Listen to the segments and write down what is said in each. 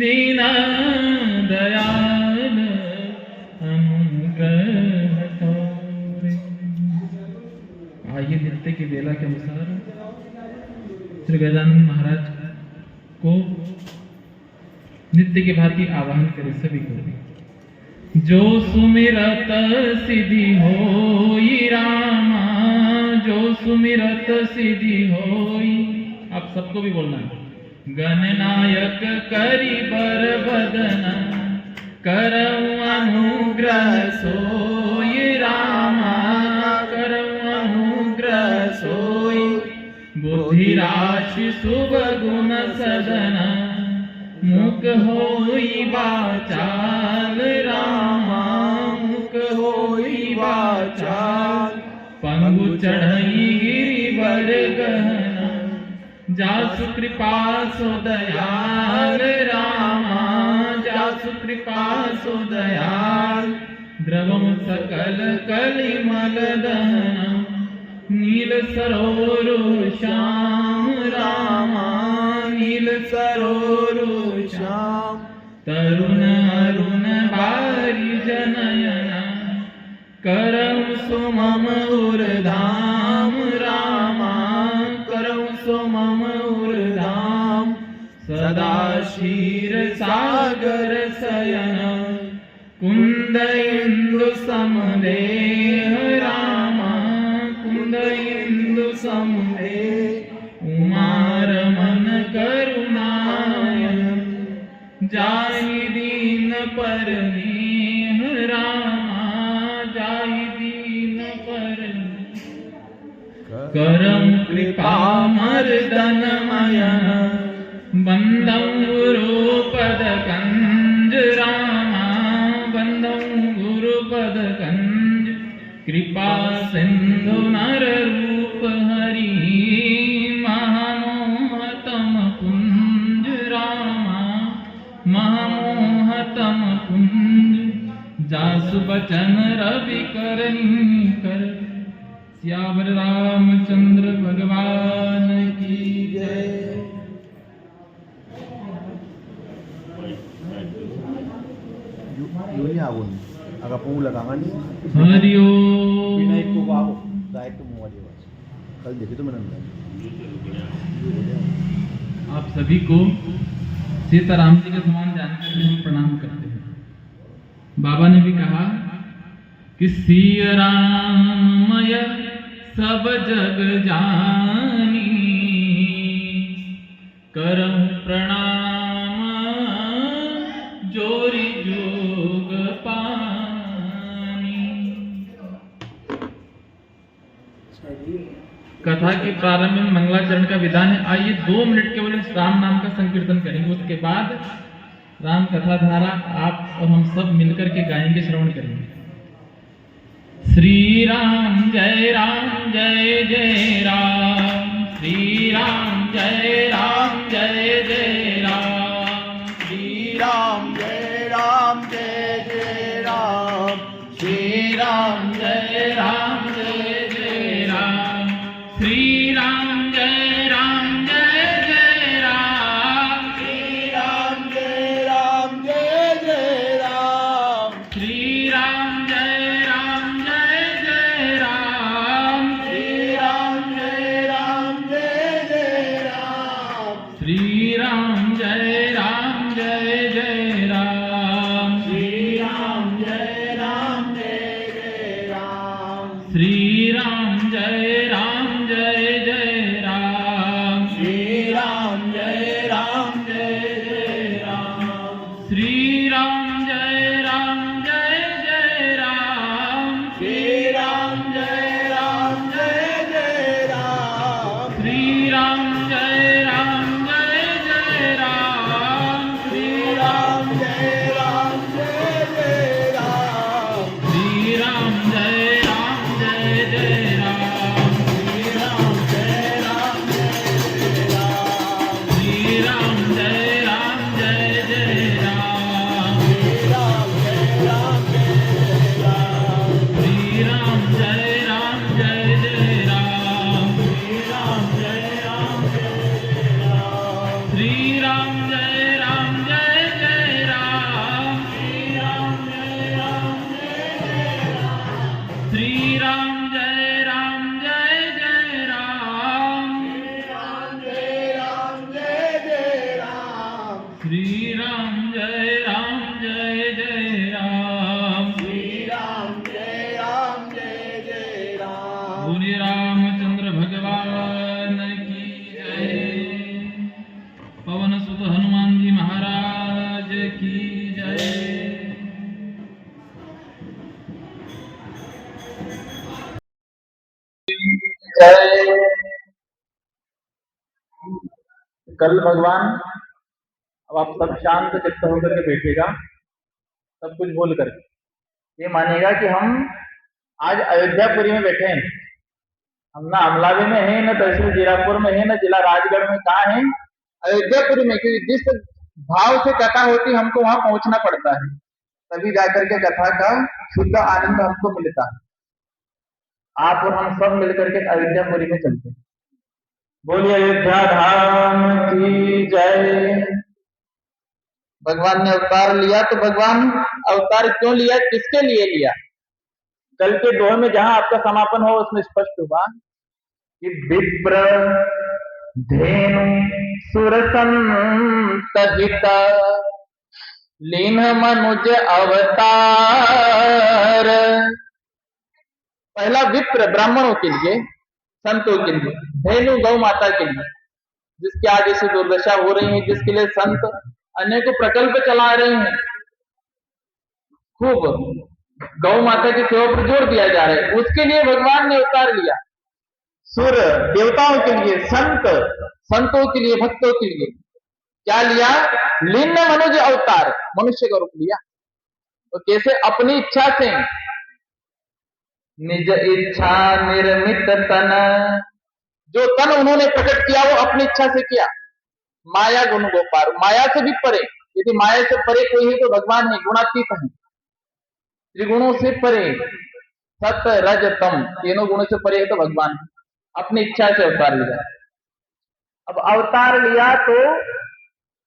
दीन दयाल अनुग्रह तोरे। आइए नृत्य की बेला के अनुसार श्री गजानन महाराज को नित्य के भांति आवाहन करें सभी को। जो सुमिरत सिद्धि होई रामा, जो सुमिरत सिद्धि होई। आप सबको भी बोलना है। गणनायक करि बर बदन, करऊं अनुग्रह सोई रामा, करऊं अनुग्रह सोई। बुद्धि राशि शुभ गुण सदन, मुख होई वाचाल रामा, मुख होई वाचाल। पंगु चढ़ई गिरिवर गहना, जासु कृपा सो दयाल रामा, जासु कृपा सो दयाल। द्रवम सकल कलिमल दहन, नील सरोरु श्याम रामा, नील सरोरु श्याम। तरुण अरुण बारी जनयना, करऊं सो मम उर्धाम रामा, करऊं सो मम उर्धाम। सदा क्षीर सागर शयन, कुंद इंदु समदेह रामा, कुंद इंदु समदेह। उमारमन करुणायन, जाहि दीन परनेह रामा, जाहि दीन परनेह। करम कृपा मर्दन मयन, बंदं गुरुपद कंज रामा, बंदं गुरुपद कंज। कृपा सिंधु नर रूप हरि, महामोहतम कुंज रामा, महामोहतम कुंज। जासु बचन रवि करनी कर, सियावर रामचंद्र भगवान की जय। agak pengulangan nih. Hariyo. Pinaik ko ba ako? Dahil ko mga diwas. Kali dia itu menang. आप सभी को सीताराम जी का समान जानकर हम प्रणाम करते हैं। बाबा ने भी कहा कि सिया राममय सब जग जानी, करऊं प्रणाम जोरी जोग पानी। कथा के प्रारंभ में मंगलाचरण का विधान है। आइए 2 मिनट केवल इस राम नाम का संकीर्तन करेंगे, उसके बाद राम कथा धारा आप और हम सब मिलकर के गाएंगे, श्रवण करेंगे। श्री राम जय जय राम, श्री राम जय जय राम। श्री राम जय राम, श्री राम जय राम जय राम। श्री राम जय राम जय राम, श्री राम जय राम जय राम। श्री राम जय राम जय राम, श्री राम जय राम जय राम। श्री राम जय राम जय राम। श्री राम जय राम जय राम। श्री राम जय राम जय राम। श्री राम जय राम जय राम। श्री राम जय राम जय राम। श्री राम जय राम जय राम। श्री राम जय राम जय राम। श्री राम जय राम जय राम। श्री राम जय राम जय राम। श्री राम जय राम जय राम। श्री राम जय राम जय राम। श्री राम जय राम जय राम। श्री राम जय राम जय राम। श्री राम जय राम जय राम। श्री राम जय राम जय श्री राम जय राम। श्री राम जय राम जय जय राम। बोले रामचंद्र भगवान की जय। पवन सुत हनुमान जी महाराज की जय। जय। कल भगवान, अब आप सब शांत चित्त होकर के बैठेगा, सब कुछ बोल करके ये मानेगा कि हम आज अयोध्यापुरी में बैठे हैं। हम ना अमलावी में है, न तहसील जीरापुर में है, न जिला राजगढ़ में, कहाँ है? अयोध्यापुरी में। क्योंकि जिस भाव से कथा होती हमको वहां पहुंचना पड़ता है, तभी जाकर के कथा का शुद्ध आनंद हमको मिलता है। आप और हम सब मिलकर के अयोध्यापुरी में चलते हैं। बोलिए अयोध्या धाम की जय। भगवान ने अवतार लिया, तो भगवान अवतार क्यों लिया, किसके लिए लिया? कल के दोहे में जहां आपका समापन हो उसमें स्पष्ट हुआ कि विप्र धेनु सुरसंत हित लीन मनुज अवतार। पहला विप्र ब्राह्मणों के लिए, संतों के लिए, धेनु गौ माता के लिए, जिसके आगे से दुर्दशा हो रही है, जिसके लिए संत अनेकों प्रकल्प चला रहे हैं। खूब गौ माता की सेवा पर जोर दिया जा रहा है, उसके लिए भगवान ने अवतार लिया। सुर देवताओं के लिए, संतों के लिए, भक्तों के लिए क्या लिया? लीन मनुज अवतार, मनुष्य का रूप लिया। तो कैसे? अपनी इच्छा से, निज इच्छा निर्मित तन, जो तन उन्होंने प्रकट किया वो अपनी इच्छा से किया। माया गुण गोपार, माया से भी परे, यदि माया से परे कोई है तो भगवान है, गुणातीत है, त्रिगुणों से परे, सत रज तम तीनों गुणों से परे है तो भगवान है। अपनी इच्छा से अवतार लिया। अब अवतार लिया तो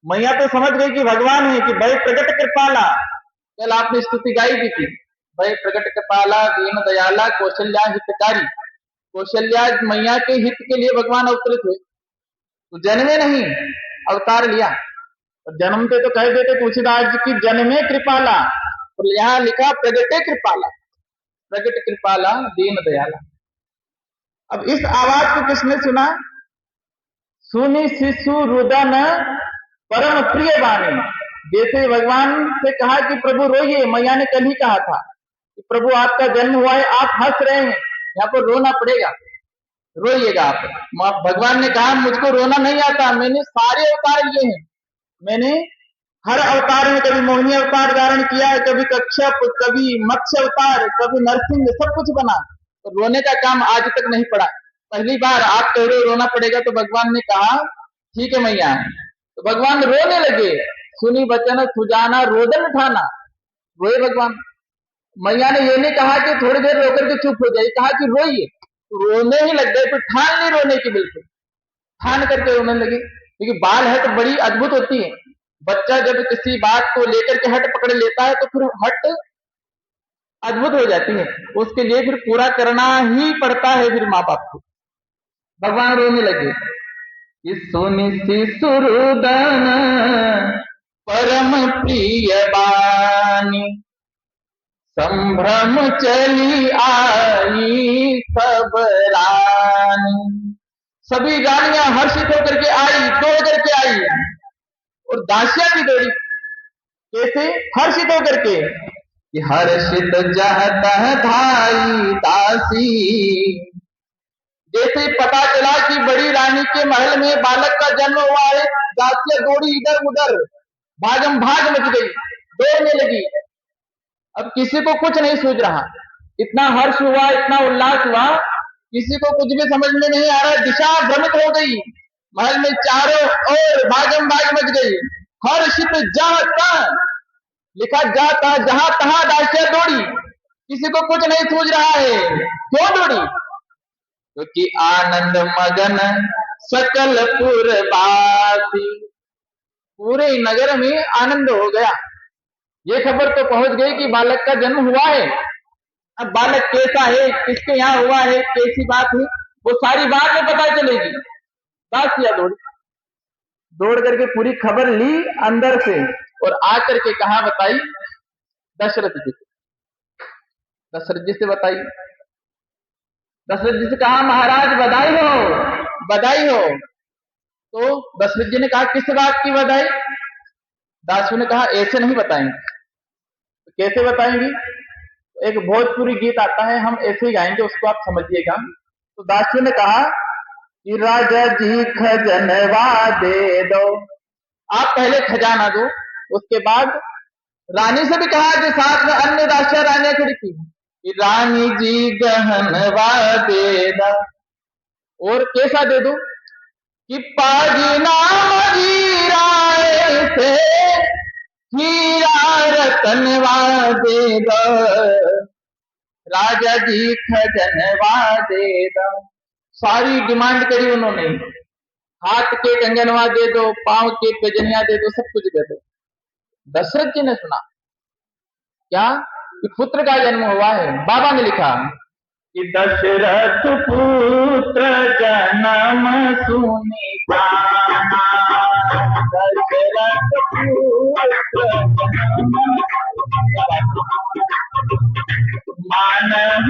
मैया तो समझ गई कि भगवान है, कि भाई प्रगट कृपाला, कल आपने स्तुति गाई भी थी, भाई प्रगट कृपाला दीन दयाला कौशल्या हितकारी। कौशल्या मैया के हित के लिए भगवान अवतरित हुए, तो जन्मे नहीं, अवतार लिया। और जन्मते तो कह देते तुलसीदास जी की जन्मे कृपाला, तो यहाँ लिखा प्रगटे कृपाला, प्रगट कृपाला दीन दयाला। अब इस आवाज को किसने सुना? सुनी शिशु रुदन परम प्रिय वाणी। जैसे भगवान से कहा कि प्रभु रोइए, मैया ने कल ही कहा था कि प्रभु आपका जन्म हुआ है, आप हंस रहे हैं, यहाँ पर रोना पड़ेगा, रोइएगा आप। भगवान ने कहा मुझको रोना नहीं आता, मैंने सारे अवतार लिए हैं, मैंने हर अवतार में कभी मोहिनी अवतार धारण किया है, कभी कच्छप, कभी मत्स्य अवतार, कभी नरसिंह, सब कुछ बना, तो रोने का काम आज तक नहीं पड़ा। पहली बार आप कह रहे हो रोना पड़ेगा, तो भगवान ने कहा ठीक है मैया। तो भगवान रोने लगे, सुनी बचन सुजाना रोदन ठाना, रोए भगवान। मैया ने ये नहीं कहा कि थोड़ी देर रोकर के चुप हो जाए, कहा कि रोइए, तो रोने ही लग गए। फिर ठान नहीं रोने की, बिल्कुल ठान करके रोने लगे। क्योंकि बाल हट बड़ी अद्भुत होती है। बच्चा जब किसी बात को लेकर के हट पकड़ लेता है तो फिर हट अद्भुत हो जाती है, उसके लिए फिर पूरा करना ही पड़ता है फिर माँ बाप को। भगवान रोने लगे, सुनि शिशुरुदन परम प्रिय बानी, संभ्रम चली आई सब रानी। सभी रानियां हर्षित होकर के आई, दौड़ करके आई, और दासियां भी दौड़ी। कैसे? हर्षित होकर के, कि हर्षित जहत धाई दासी। जैसे पता चला कि बड़ी रानी के महल में बालक का जन्म हुआ है, दासियां दौड़ी इधर उधर, भागम भाग मच गई, दौड़ने लगी। अब किसी को कुछ नहीं सूझ रहा, इतना हर्ष हुआ, इतना उल्लास हुआ, किसी को कुछ भी समझ में नहीं आ रहा, दिशा भ्रमित हो गई, महल में चारों ओर भागम भाग मच गई। हर्षित जहाँ तहाँ लिखा, जाता जहां तहां दासियां दौड़ी, किसी को कुछ नहीं सूझ रहा है। क्यों दौड़ी? क्योंकि आनंद मगन सकल पुरवासी, पूरे नगर में आनंद हो गया। ये खबर तो पहुंच गई कि बालक का जन्म हुआ है। अब बालक कैसा है, किसके यहाँ हुआ है, कैसी बात है, वो सारी बात में पता चलेगी। दासियां दौड़ी, दौड़ करके पूरी खबर ली अंदर से और आकर के कहा बताई दशरथ जी को। दशरथ जी से बताई, दशरथ जी से कहा महाराज बधाई हो, बधाई हो। तो दशरथ जी ने कहा किस बात की बधाई? दासू ने कहा ऐसे नहीं बताएंगे। तो कैसे बताएंगी? तो एक भोजपुरी गीत आता है, हम ऐसे ही गाएंगे, उसको आप समझिएगा। तो दासू ने कहा कि राजा जी खजनवा दे दो, आप पहले खजाना दो, उसके बाद रानी से भी कहा कि साथ में अन्य दासियां रानियां खड़ी थी कि रानी जी गहनवा दे दो, और कैसा दे दो कि पाजीना हीरा से हीरा रतनवा दे दो, राजा जी खजनवा दे दो। सारी डिमांड करी उन्होंने, हाथ के कंगनवा दे दो, पांव के पेजनिया दे दो, सब कुछ दे दो। दशरथ जी ने सुना क्या कि पुत्र का जन्म हुआ है। बाबा ने लिखा कि दशरथ पुत्र जन्म सुनी जाना, दशरथ पुत्र जन्म मानव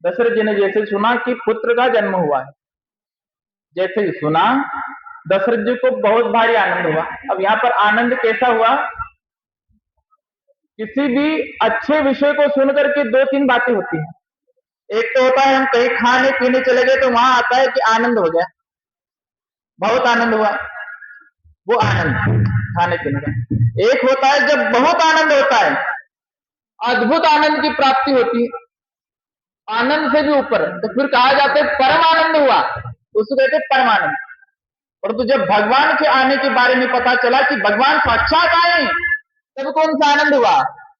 दशरथ जी ने जैसे सुना कि पुत्र का जन्म हुआ है, जैसे ही सुना दशरथ जी को बहुत भारी आनंद हुआ। अब यहाँ पर आनंद कैसा हुआ? किसी भी अच्छे विषय को सुनकर के दो तीन बातें होती हैं। एक तो होता है हम कहीं खाने पीने चले गए तो वहां आता है कि आनंद हो गया, बहुत आनंद हुआ, वो आनंद खाने पीने का। एक होता है जब बहुत आनंद होता है, अद्भुत आनंद की प्राप्ति होती है, आनंद से भी ऊपर, तो फिर कहा जाता है परम आनंद हुआ, उसको कहते हैं परमानंद। परंतु जब भगवान के आने के बारे में पता चला कि भगवान साक्षात आए, तब कौन सा आनंद हुआ?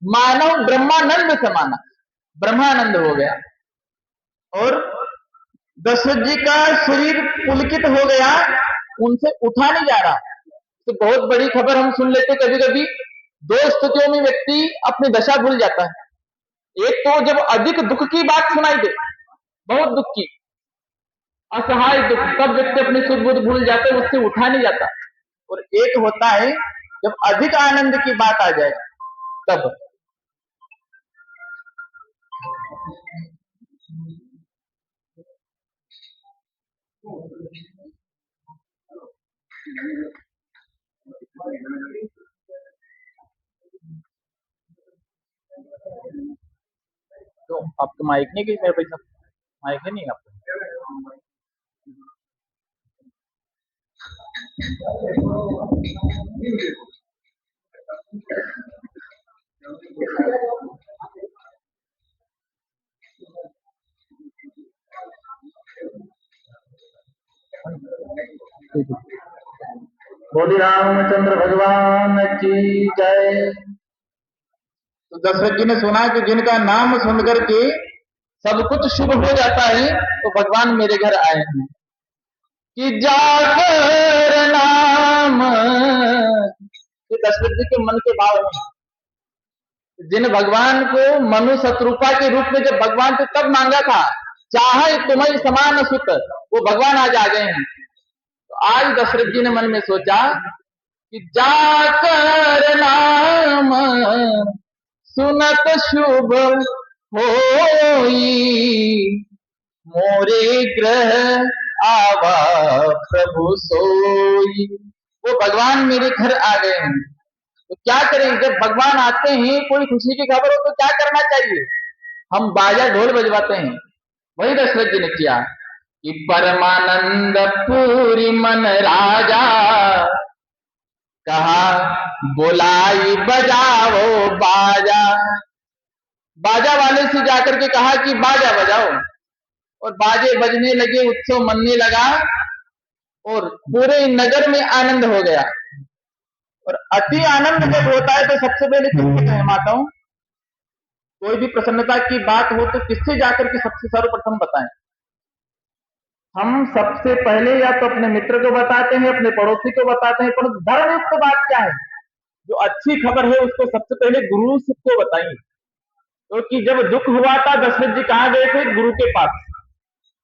मानव ब्रह्मानंद समाना, ब्रह्मानंद हो गया। और दशरथ जी का शरीर पुलकित हो गया, उनसे उठा नहीं जा रहा। तो बहुत बड़ी खबर हम सुन लेते कभी कभी, दो स्थितियों में व्यक्ति अपनी दशा भूल जाता है। एक तो जब अधिक दुख की बात सुनाई दे, बहुत दुख की, असहाय दुख, तब व्यक्ति अपनी सुख बुद्ध भूल जाता है, उससे उठा नहीं जाता। और एक होता है जब अधिक आनंद की बात आ जाए तब। तो आपको माइक नहीं कि मेरे पैसा माइक है नहीं आपको? बोली रामचंद्र भगवान की जय। तो दशरथ जी ने सुना कि जिनका नाम सुन करके सब कुछ शुभ हो जाता है, तो भगवान मेरे घर आए हैं कि जाकर नाम। ये दशरथ जी के मन के भाव में, जिन भगवान को मनु शत्रुपा के रूप में जब भगवान से तब मांगा था, चाहे तुम्हें समान सुत, वो भगवान आज आ गए हैं। तो आज दशरथ जी ने मन में सोचा कि जाकर नाम सुनत शुभ होई, मोरे ग्रह आवा प्रभु सोई। वो भगवान मेरे घर आ गए हैं। तो क्या करें? जब भगवान आते हैं, कोई खुशी की खबर हो तो क्या करना चाहिए? हम बाजा ढोल बजवाते हैं। वही दशरथ जी ने किया कि परमानंद पूरी मन राजा, कहा बुलाई बजाओ बाजा। बाजा वाले से जाकर के कहा कि बाजा बजाओ, और बाजे बजने लगे, उत्सव मनने लगा और पूरे नगर में आनंद हो गया। और अति आनंद जब होता है तो सबसे पहले किससे सहमाता हूं? कोई भी प्रसन्नता की बात हो तो किससे जाकर के सबसे सर्वप्रथम बताएं? हम सबसे पहले या तो अपने मित्र को बताते हैं, अपने पड़ोसी को बताते हैं, परंतु धर्मयुक्त बात क्या है? जो अच्छी खबर है उसको सबसे पहले गुरु को बताइए। क्योंकि जब दुख हुआ था दशरथ जी कहां गए थे? गुरु के पास।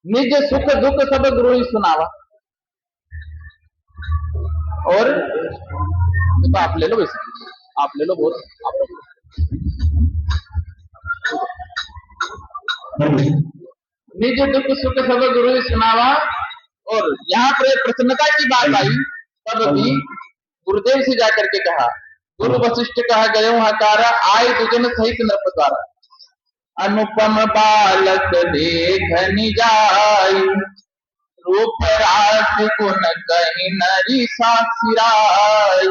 निज सुख दुख सब गुरु ही सुनावा। और तो आप ले लो, वैसे आप ले लो, बहुत आप लोग। निज दुख सुख सब गुरु ही सुनावा। और यहाँ पर प्रसन्नता की बात आई तब भी गुरुदेव से जाकर के कहा, गुरु वशिष्ठ कहा गयो हकारा, आय दुजन सहित नृप द्वारा। अनुपम बालक देख निजाई, रूप रास गुण कहीं नरी सासिराई।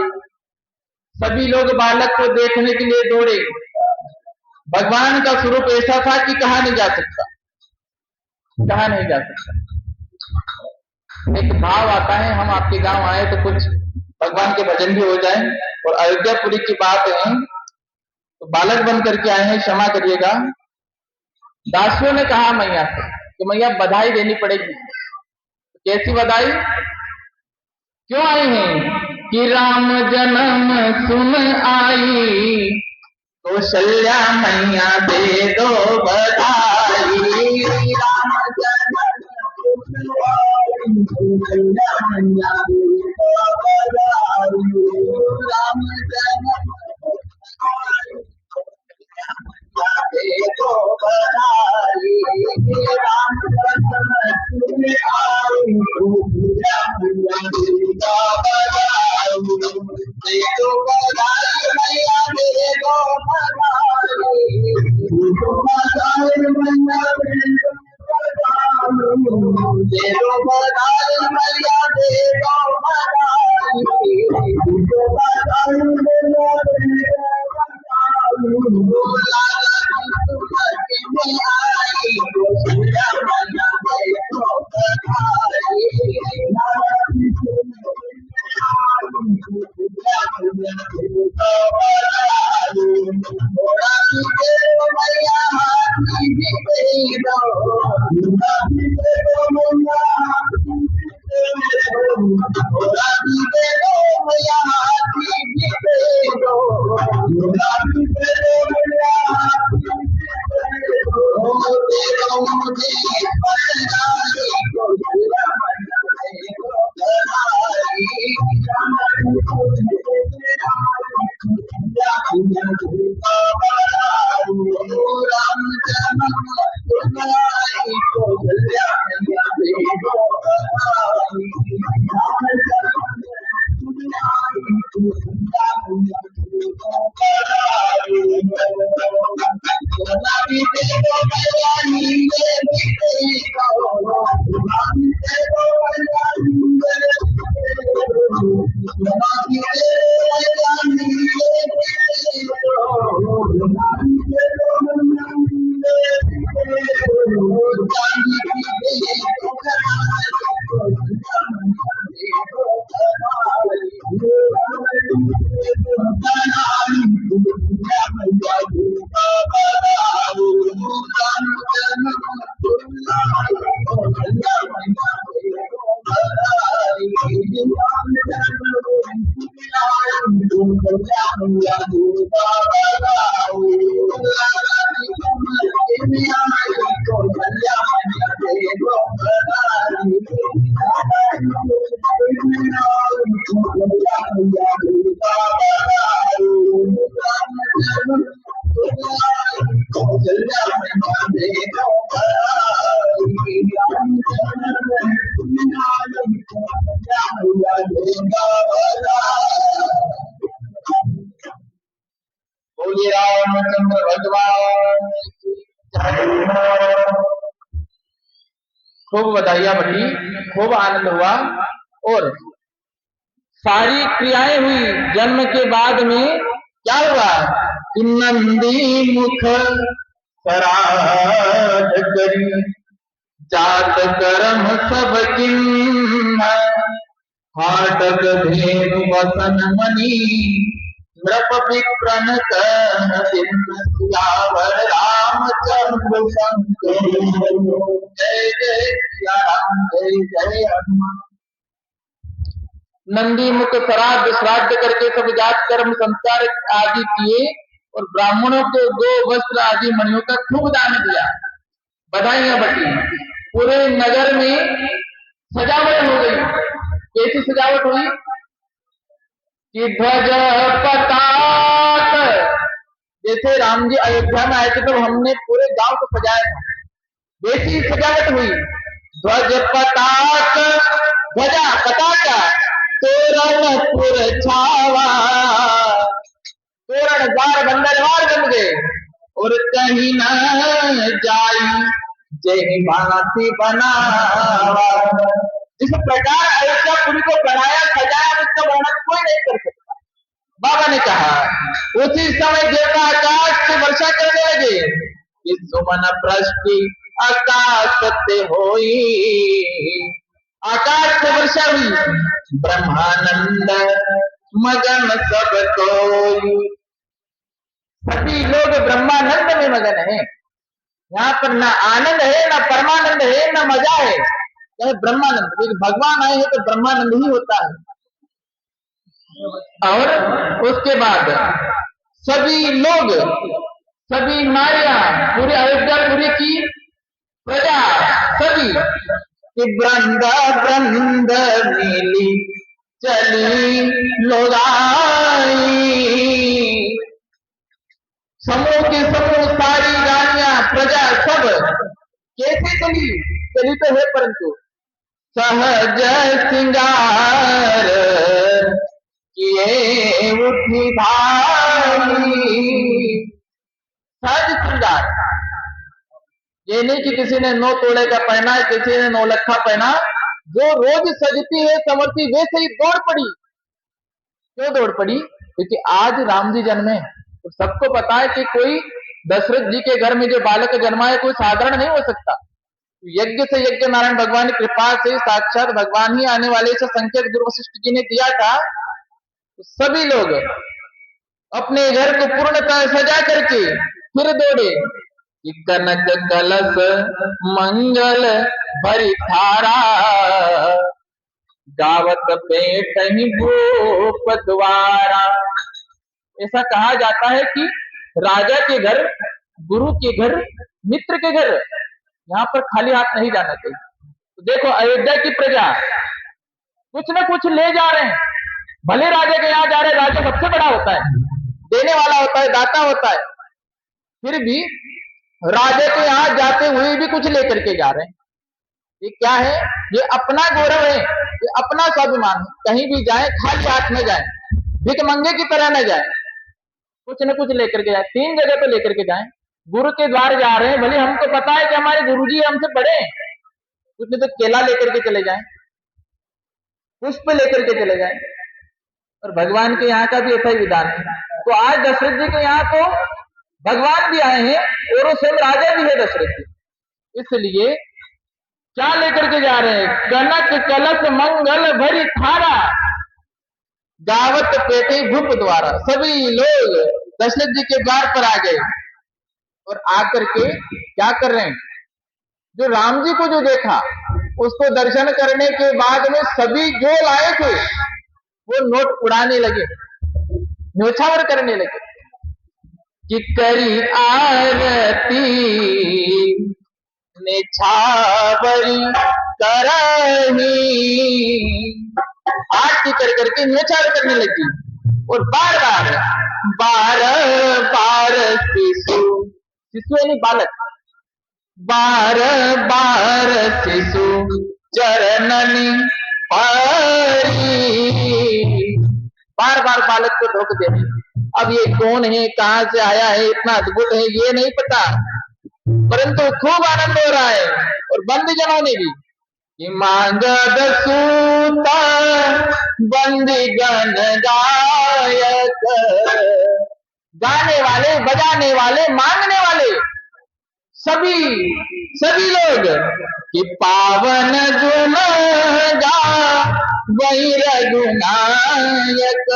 सभी लोग बालक को देखने के लिए दौड़े। भगवान का स्वरूप ऐसा था कि कहा नहीं जा सकता, कहा नहीं जा सकता। एक भाव आता है, हम आपके गांव आए तो कुछ भगवान के भजन भी हो जाए। और अयोध्यापुरी की बात है तो बालक बन करके आए हैं, क्षमा करिएगा। दासियों ने कहा मैया से कि मैया बधाई देनी पड़ेगी। कैसी बधाई? क्यों आई हैं? कि राम जन्म सुन आई, कौशल्या मैया दे दो बधाई। राम जन्म सुन आई, कौशल्या मैया दे दो बधाई। राम जन्म देखो बधाई, राम जन्म सुन आई, कौशल्या मैया दे दो बधाई। देखो बधाई मैया दे दो बधाई, देखो बधाई मैया दे दो बधाई। देखो बधाई मैया दे दो बधाई, देखो बधाई मैया दे दो बोलिए रामचंद्र भगवान की जय। खूब बधाइयां बटी, खूब आनंद हुआ। और सारी क्रियाएं हुई। जन्म के बाद में क्या हुआ कि नंदी मुख सराज करी, जात कर्म सब किन्ह, हाटक धेनु वसन मणि, नृप विक्रन कह दिन, सियावर रामचंद्र शंकर। जय जय सिया राम, जय जय हनुमान। नंदी मुख श्राद्ध करके सब जात कर्म संस्कार आदि किए और ब्राह्मणों को 2 वस्त्र आदि मणियों का खूब दान दिया, बधाइयां बटी। पूरे नगर में सजावट हो गई। कैसी सजावट हुई कि ध्वज पताक, जैसे राम जी अयोध्या में आए थे तो हमने पूरे गांव को सजाया था, वैसी सजावट हुई। ध्वज पताक, ध्वजा पताका, तोरण पुर छावा, तोरण द्वार बंदरवार बन गए और कहीं न जाई जय भांति बनावा। जिस प्रकार अयोध्यापुरी को बनाया सजाया उसका वर्णन कोई नहीं कर सकता। बाबा ने कहा उसी समय देवता आकाश से वर्षा करने लगे कि सुमन वृष्टि आकाश से होई, आकाश से वर्षा हुई, ब्रह्मानंद मगन सब कोई। सभी लोग ब्रह्मानंद में मगन है। यहाँ पर न आनंद है, न परमानंद है, न मजा है, यह ब्रह्मानंद। भगवान आए हैं तो ब्रह्मानंद ही होता है। और उसके बाद सभी लोग, सभी नारियां, पूरे अयोध्यापुरी की प्रजा, सभी वृंद वृंद मिली चली लोगाई, समूह के समूह सारी रानियां प्रजा सब कैसे चली, चली तो है परंतु सहज सिंगार किए उठी भाई। सहज श्रृंगार, ये नहीं कि किसी ने 9 तोड़े का पहना है, किसी ने 9 लखा पहना। जो रोज सजती है संवरती वैसे ही दौड़ पड़ी। क्यों दौड़ पड़ी? क्योंकि आज राम जी जन्मे। तो सबको पता है कि कोई दशरथ जी के घर में जो बालक जन्मा है कोई साधारण नहीं हो सकता। यज्ञ से यज्ञ नारायण भगवान की कृपा से साक्षात भगवान ही आने वाले से संकेत गुरु वशिष्ठ जी ने दिया था। तो सभी लोग अपने घर को पूर्णतः सजा करके फिर दौड़े कि कनक कलश मंगल भरी थारा, गावत पेट ही भूप द्वारा। ऐसा कहा जाता है कि राजा के घर, गुरु के घर, मित्र के घर, यहाँ पर खाली हाथ नहीं जाना चाहिए। तो देखो अयोध्या की प्रजा कुछ न कुछ ले जा रहे हैं। भले राजा के यहाँ जा रहे, राजा सबसे बड़ा होता है, देने वाला होता है, दाता होता है, फिर भी राजा के यहाँ जाते हुए भी कुछ लेकर के जा रहे हैं। ये क्या है? ये अपना गौरव है, ये अपना स्वाभिमान है। कहीं भी जाए खाली हाथ न जाए, भिखमंगे की तरह न जाए, कुछ न कुछ लेकर के जाए। 3 जगह तो लेकर के जाए। गुरु के द्वार जा रहे हैं, भले हमको पता है कि हमारे गुरुजी हमसे बड़े हैं, कुछ नहीं तो केला लेकर के चले जाएं, पुष्प लेकर के चले जाएं। और भगवान के यहाँ का भी ऐसा ही विधान है। तो आज दशरथ जी के यहाँ तो भगवान भी आए हैं और स्वयं राजा भी है दशरथ जी। इसलिए क्या लेकर के जा रहे हैं? कनक कलश मंगल भरी थारा, गावत पेटे भूप द्वारा। सभी लोग दशरथ जी के द्वार पर आ गए और आकर के क्या कर रहे हैं? जो राम जी को जो देखा उसको दर्शन करने के बाद में सभी जो लाए थे वो नोट उड़ाने लगे, न्योछावर करने लगे कि करी आरती निछावरी करही, आरती कर करके न्योछावर करने लगी। और बार बार शिशु, शिशु यानी बालक, बार शिशु चरणनी परी, बार बालक को धोख दे रहे। अब ये कौन है, कहां से आया है, इतना अद्भुत है ये नहीं पता, परंतु खूब आनंद हो रहा है। और बंद जनों ने भी कि मांगद सूत बंदी गण गायक, गाने वाले, बजाने वाले, मांगने वाले सभी लोग कि पावन गुण गा वही रघुनायक,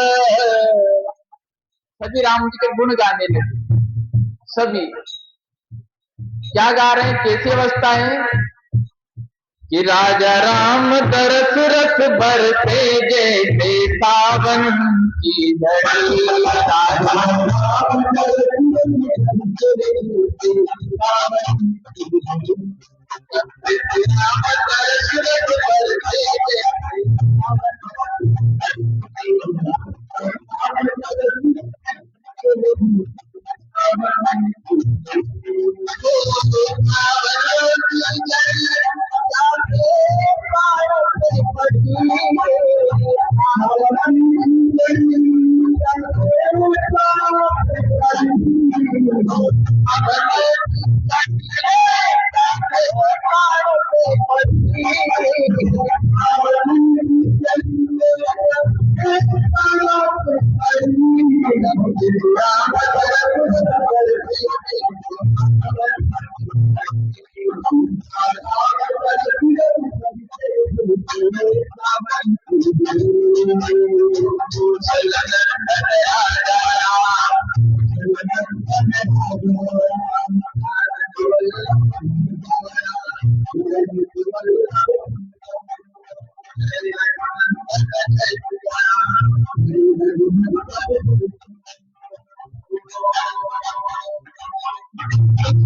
सभी राम जी के गुण गाने लगे। सभी क्या गा रहे हैं, कैसी अवस्था है कि राजा राम दरस रस बरसे जैसे सावन की झड़ी, राजा राम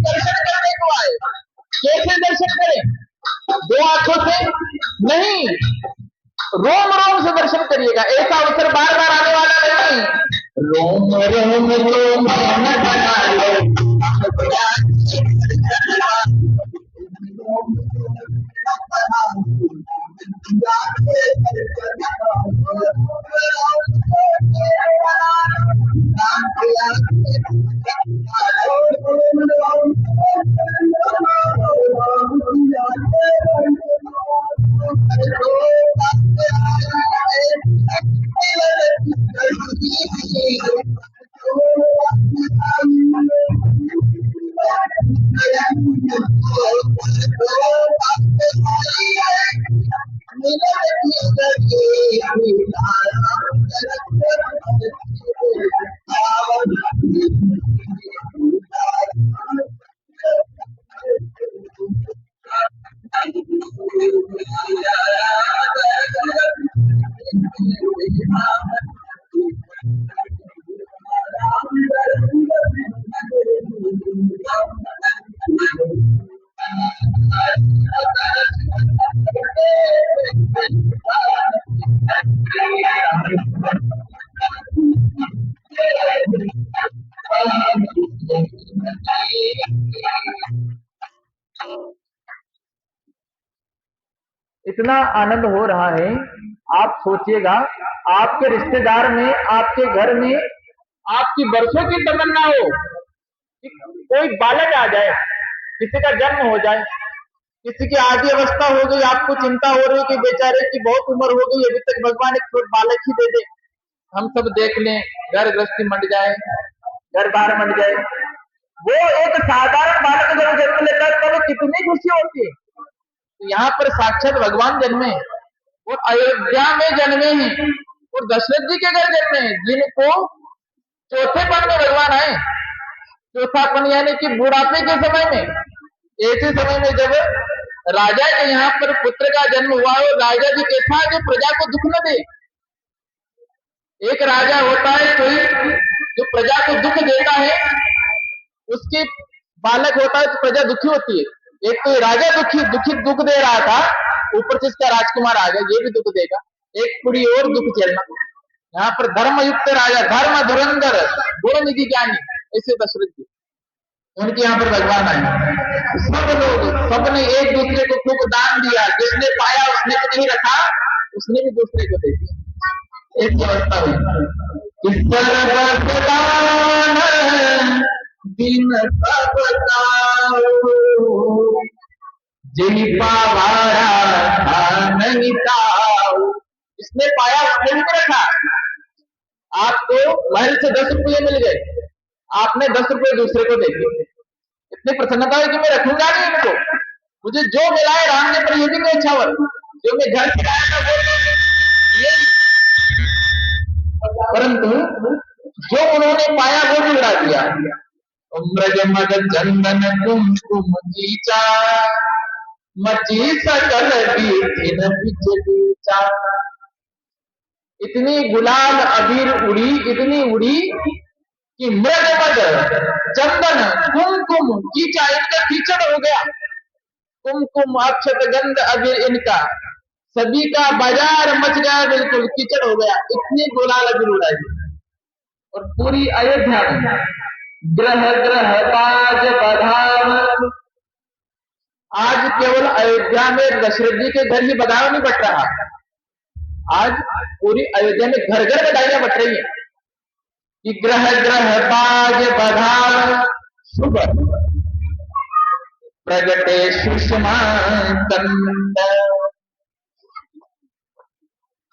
दर्शन करने को आए। कैसे दर्शन करें? दो आंखों से नहीं, रोम रोम से दर्शन करिएगा। ऐसा अवसर बार बार आने वाला नहीं। रोम रोम रोम बना लो, इतना आनंद हो रहा है। आप सोचिएगा, आपके रिश्तेदार में, आपके घर में आपकी बरसों की तमन्ना हो कि कोई बालक आ जाए, किसी का जन्म हो जाए, किसी की आधी अवस्था हो गई, आपको चिंता हो रही कि बेचारे की बहुत उम्र हो गई, अभी तक भगवान एक छोटा बालक ही दे दे, हम सब देख लें, घर गृहस्थी मंड जाए, घर बार मंड जाए। वो एक साधारण बालक जब जन्म लेता है तब कितनी खुशी होती है। यहाँ पर साक्षात भगवान जन्मे और अयोध्या में जन्मे हैं और दशरथ जी के घर जन्मे हैं, जिनको चौथेपन में भगवान आए। चौथापन यानी कि बुढ़ापे के समय में, ऐसे समय में जब राजा के यहाँ पर पुत्र का जन्म हुआ और राजा जी कैसा जो प्रजा को दुख न दे। एक राजा होता है कोई जो प्रजा को दुख देता है, उसके बालक होता है तो प्रजा दुखी होती है। एक तो राजा दुख दे रहा था, ऊपर से इसका राजकुमार आ गया, ये भी दुख देगा, एक कुड़ी और दुख झेलना। यहाँ पर धर्मयुक्त राजा, धर्म धुरंधर, गुण निधि ज्ञानी, ऐसे दशरथ जी, उनके यहाँ पर भगवान आए। सब लोग, सबने एक दूसरे को खूब दान दिया, जिसने पाया उसने को नहीं रखा, उसने भी दूसरे को दे दिया। एक व्यवस्था हुई, किस दिन सब जी पावारा नहीं ताऊ। इसने पाया उसने भी तो रखा। आपको महल से 10 रुपये मिल गए, आपने 10 रुपये दूसरे को दे दिए, इतनी प्रसन्नता है कि मैं रखूंगा नहीं इनको, मुझे जो मिला है राम ने पर ये भी नहीं छावर, जो मैं घर से लाया था वो ये नहीं। परंतु जो उन्होंने पाया वो भी उड़ा दिया। मृग मद चंदन कुमकुम कीचा, मची सकल बीथिन बिच बीचा। इतनी गुलाल अबीर उड़ी, इतनी उड़ी कि मृग मद चंदन कुमकुम कीचा, इनका कीचड़ हो गया। कुमकुम अक्षत गंध अबीर इनका, सभी का बाजार मच गया, बिल्कुल कीचड़ हो गया, इतनी गुलाल अबीर उड़ाई। और पूरी अयोध्या में ग्रह ग्रह बाज बधाव। आज केवल अयोध्या में दशरथ जी के घर ही बधाव नहीं बट रहा, आज पूरी अयोध्या में घर घर बधाइयां बट रही है कि ग्रह ग्रह बाज बधाव, शुभ प्रगटे सुषमा कंद।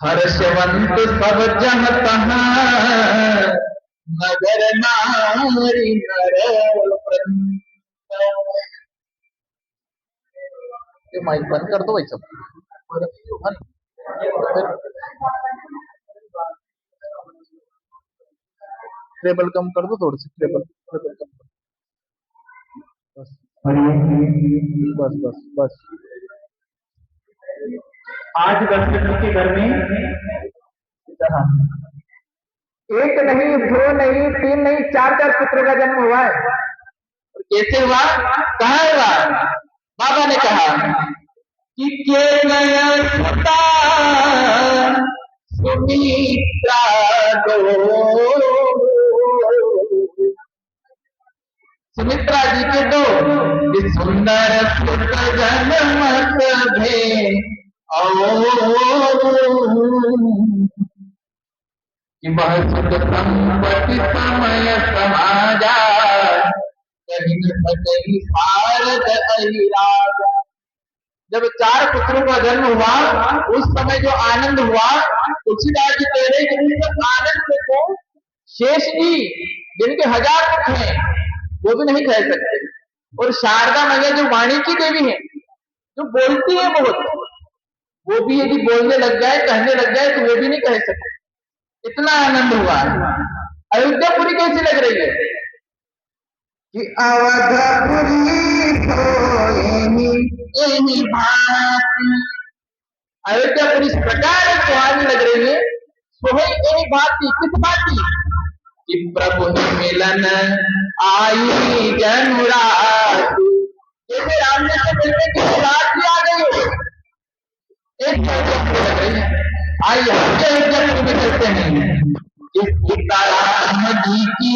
हर्षवंत सब जह तहाँ, नगर नारी नर वृंद। ये माइक बंद कर दो भाई सब, ट्रेबल कम कर दो थोड़ी सी, ट्रेबल ट्रेबल कम कर दो। बस बस बस। आज दशरथ जी के घर में एक नहीं, दो नहीं, तीन नहीं, 4 पुत्र का जन्म हुआ है। और कैसे हुआ, कहाँ हुआ? बाबा ने कहा कि के नया सुता सुमित्रा दो, सुमित्रा जी के दो सुंदर पुत्र जन्मत भे, कि वह सुख संपत्ति समय समाजा, कहीं न कहीं भारत अहिराजा। जब 4 पुत्रों का जन्म हुआ उस समय जो आनंद हुआ, तुलसीदास जी कह रहे कि उस आनंद को शेष जी जिनके 1000 पुत्र हैं वो भी नहीं कह सकते। और शारदा मैया जो वाणी की देवी है, जो बोलती है बहुत, वो भी यदि बोलने लग जाए, कहने लग जाए, तो वो भी नहीं कह सकते। इतना आनंद हुआ। अयोध्यापुरी कैसी लग रही है कि अवधपुरी अयोध्यापुरी इस प्रकार सुहानी लग रही है। सोहे यही भांति, किस भांति कि प्रभु मिलन आई जनुरात, जैसे राम जी से मिलने की रात भी आ गई। एक लग रही है। आइए अयोध्यापुरी में चलते हैं। राम जी की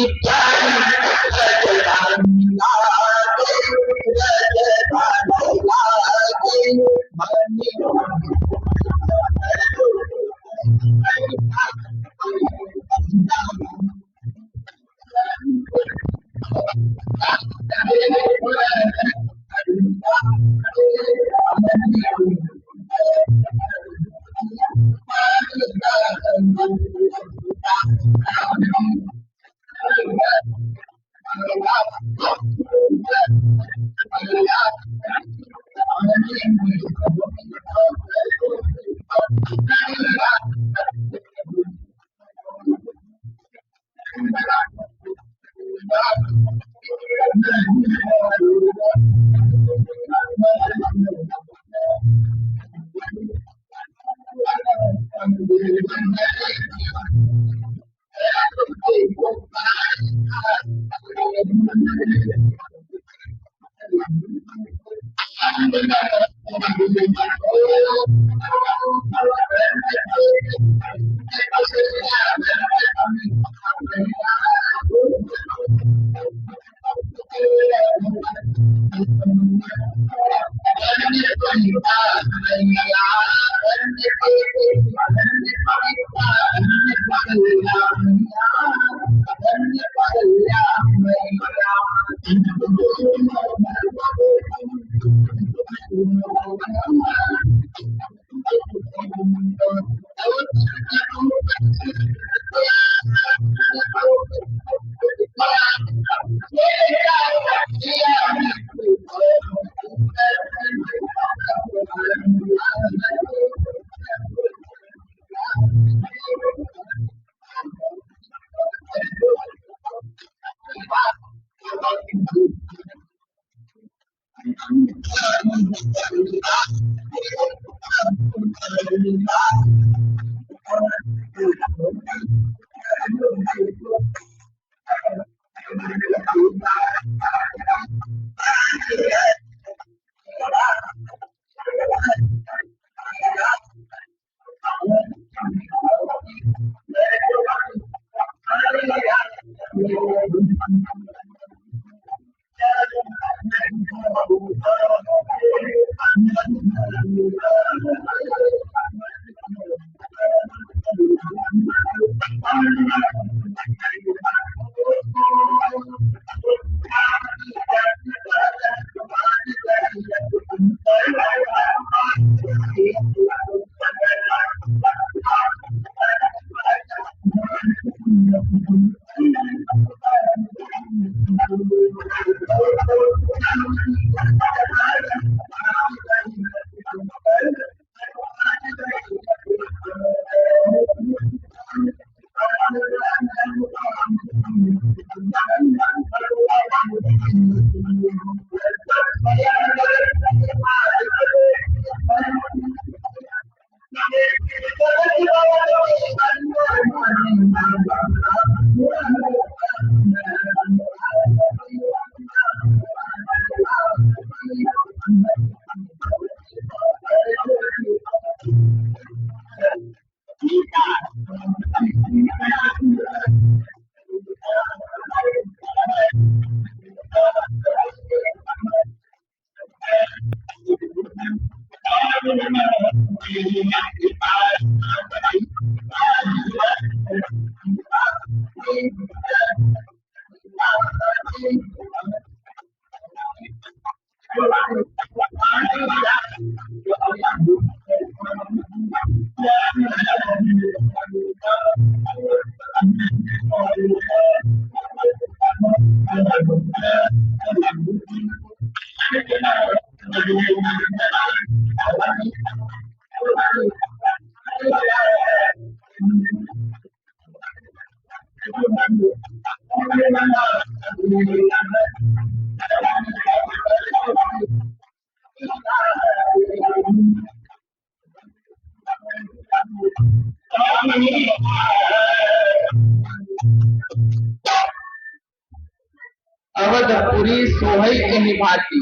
अवधपुरी सोहई के निभाती,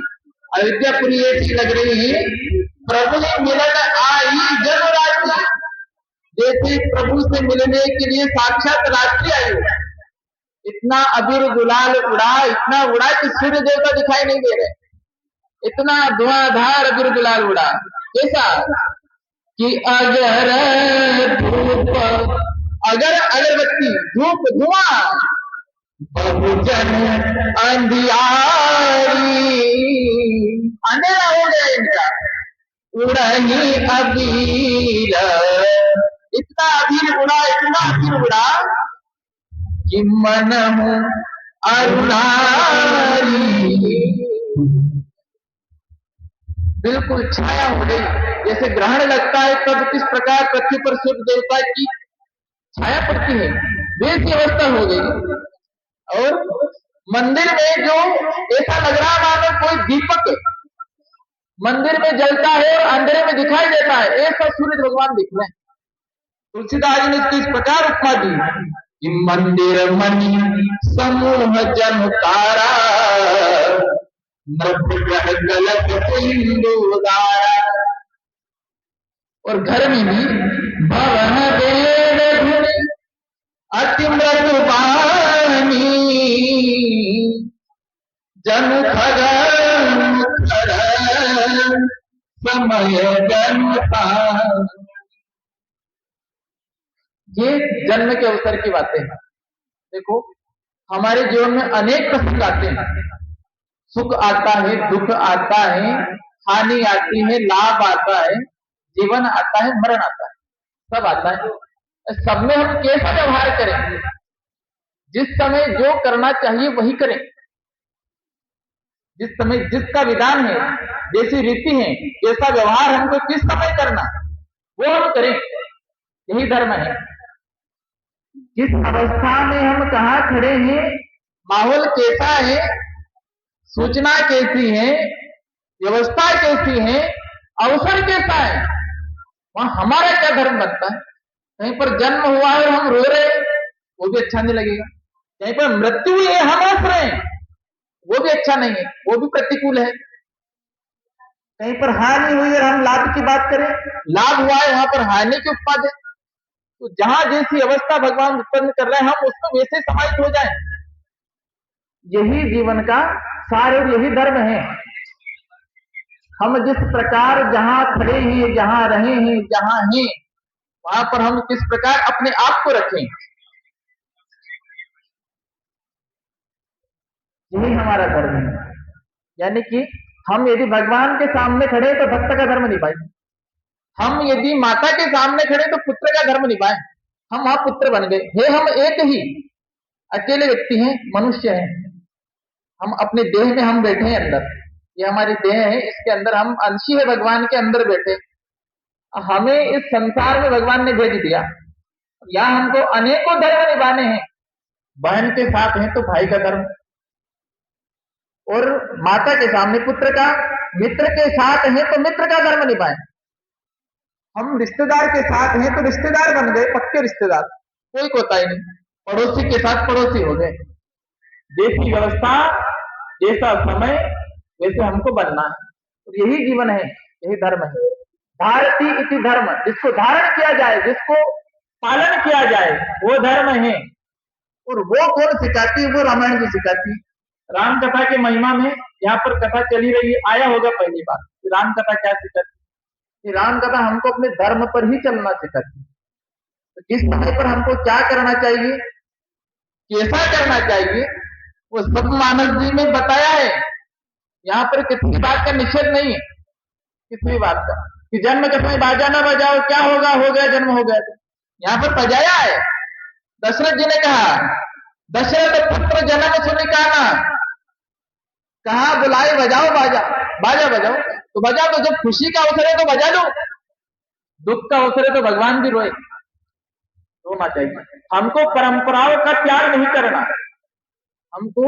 अयोध्यापुरी ये चीज लग रही है प्रभु ने मिलन आई जब रात्रि, जैसे प्रभु से मिलने के लिए साक्षात रात्रि आई हो। इतना अबीर गुलाल उड़ा, इतना उड़ा कि सूर्य देवता दिखाई नहीं दे रहे, इतना धुआंधार अबीर गुलाल उड़ा। कैसा कि अगर धूप, अगर अगरबत्ती, धूप धुआं, बहुजन अंधियारी, अंधेरा हो गया इनका, उड़ही अबीर, इतना अबीर उड़ा, इतना अबीर उड़ा कि मन अरुणारी, बिल्कुल छाया हो गई। जैसे ग्रहण लगता है तब किस प्रकार पृथ्वी पर सूर्य देवता की छाया पड़ती है, वैसी अवस्था हो गई। और मंदिर में जो ऐसा लग रहा मानो कोई दीपक मंदिर में जलता है और अंधेरे में दिखाई देता है, ऐसा सूर्य भगवान दिख रहे हैं। तुलसीदास जी ने इसकी इस प्रकार उपमा दी कि मंदिर मणि समूह जनकारा, नवग्रह गलत सिंधुदारा। और घर में भी भवन वेद धुनि अति मृदुबानी, जनु खगन मुखर समय जनता। ये जन्म के अवसर की बातें हैं। देखो हमारे जीवन में अनेक प्रसंग आते हैं, सुख आता है, दुख आता है, हानि आती है, लाभ आता है, जीवन आता है, मरण आता है, सब आता है। सब में हम कैसा व्यवहार करें, जिस समय जो करना चाहिए वही करें, जिस समय जिसका विधान है, जैसी रीति है, जैसा व्यवहार हमको किस समय करना वो हम करें, यही धर्म है। जिस अवस्था में हम कहाँ खड़े हैं, माहौल कैसा है, सूचना कैसी है, व्यवस्था कैसी है, अवसर कैसा है, वहां हमारा क्या धर्म बनता है। कहीं पर जन्म हुआ है और हम रो रहे हैं, वो भी अच्छा नहीं लगेगा। कहीं पर मृत्यु हुई है, हम हंस रहे हैं, वो भी अच्छा नहीं है, वो भी प्रतिकूल है। कहीं पर हानि हुई और हम लाभ की बात करें, लाभ हुआ है, वहां पर हानि के उत्पाद है। तो जहां जैसी अवस्था भगवान उत्पन्न कर रहे हैं, हम उसको वैसे समाहित हो जाए। यही जीवन का सार और यही धर्म है। हम जिस प्रकार जहां खड़े हैं, जहां रहे हैं, जहां हैं, वहां पर हम किस प्रकार अपने आप को रखें, यही हमारा धर्म है। यानी कि हम यदि भगवान के सामने खड़े तो भक्त का धर्म निभाएं, हम यदि माता के सामने खड़े तो पुत्र का धर्म निभाएं। हम वहां पुत्र बन गए हे, हम एक ही अकेले व्यक्ति हैं, मनुष्य हैं। हम अपने देह में हम बैठे हैं अंदर, ये हमारी देह है, इसके अंदर हम अंशी है, भगवान के अंदर बैठे। हमें इस संसार में भगवान ने भेज दिया, यहाँ हमको अनेकों धर्म निभाने हैं। बहन के साथ है तो भाई का धर्म, और माता के सामने पुत्र का, मित्र के साथ है तो मित्र का धर्म निभाएं। हम रिश्तेदार के साथ हैं तो रिश्तेदार बन गए, पक्के रिश्तेदार, कोई कोताही नहीं। पड़ोसी के साथ पड़ोसी हो गए। जैसी व्यवस्था, जैसा समय, वैसे हमको बनना है। और यही जीवन है, यही धर्म है। धारती इति धर्म, जिसको धारण किया जाए, जिसको पालन किया जाए, वो धर्म है। और वो कौन सिखाती है? वो रामायण जी सिखाती है। राम कथा के महिमा में यहाँ पर कथा चली रही है, आया होगा पहली बार कि राम कथा क्या सिखाती है। राम कथा हमको अपने धर्म पर ही चलना सिखाती है। तो किस समय पर हमको क्या करना चाहिए, कैसा करना चाहिए, वो सब मानस जी में बताया है। यहाँ पर किसी बात का निषेध नहीं है, किसी बात का कि जन्म के समय बाजा ना बजाओ, क्या होगा, हो गया जन्म हो गया। तो यहाँ पर बजाया है। दशरथ जी ने कहा, दशरथ पुत्र जन्म सुनिकाना, कहा बुलाए बजाओ बाजा, बाजा बजाओ। तो बजा, तो जब खुशी का अवसर है तो बजा लो, दुख का अवसर है तो भगवान भी रोए, रोना चाहिए। हमको परंपराओं का त्याग नहीं करना। हमको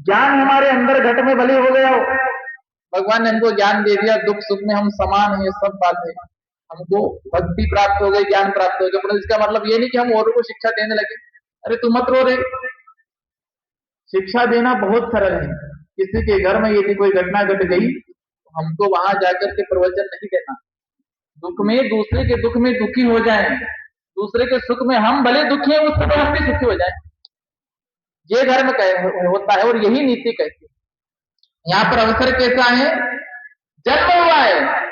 ज्ञान हमारे अंदर घट में भले हो गया हो, भगवान ने हमको ज्ञान दे दिया, दुख सुख में हम समान है, सब बात है। हमको भक्ति प्राप्त हो गई, ज्ञान प्राप्त हो गया, इसका मतलब ये नहीं कि हम औरों को शिक्षा देने लगे, अरे तू मत रो रे। शिक्षा देना बहुत सरल है। किसी के घर में यदि कोई घटना घट गई तो हमको वहां जाकर के प्रवचन नहीं देना। दुख में, दूसरे के दुख में दुखी हो जाए, दूसरे के सुख में हम भले दुखी हैं, उस समय हम भी सुखी हो जाए, ये धर्म होता है। और यही नीति कहती है। यहाँ पर अवसर कैसा है, जन्म हुआ है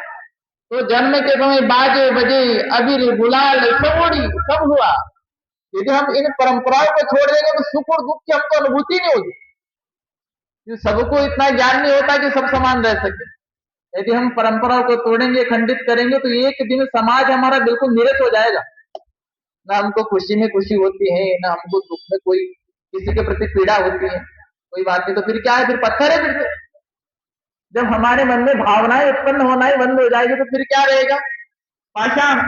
तो जन्म के समय बाजे बजे, अबीर गुलाल सबोड़ी सब हुआ। यदि हम इन परंपराओं को छोड़ देंगे तो सुख और दुख की हमको अनुभूति नहीं होगी। सबको इतना ज्ञान नहीं होता कि सब समान रह सके। यदि हम परंपराओं को तोड़ेंगे, खंडित करेंगे, तो एक दिन समाज हमारा बिल्कुल निरस हो जाएगा। ना हमको खुशी में खुशी होती है, ना हमको दुख में कोई किसी के प्रति पीड़ा होती है, कोई बात नहीं। तो फिर क्या है, फिर पत्थर है। फिर जब हमारे मन में भावनाएं उत्पन्न होना ही बंद हो जाएगी तो फिर क्या रहेगा, पाषाण।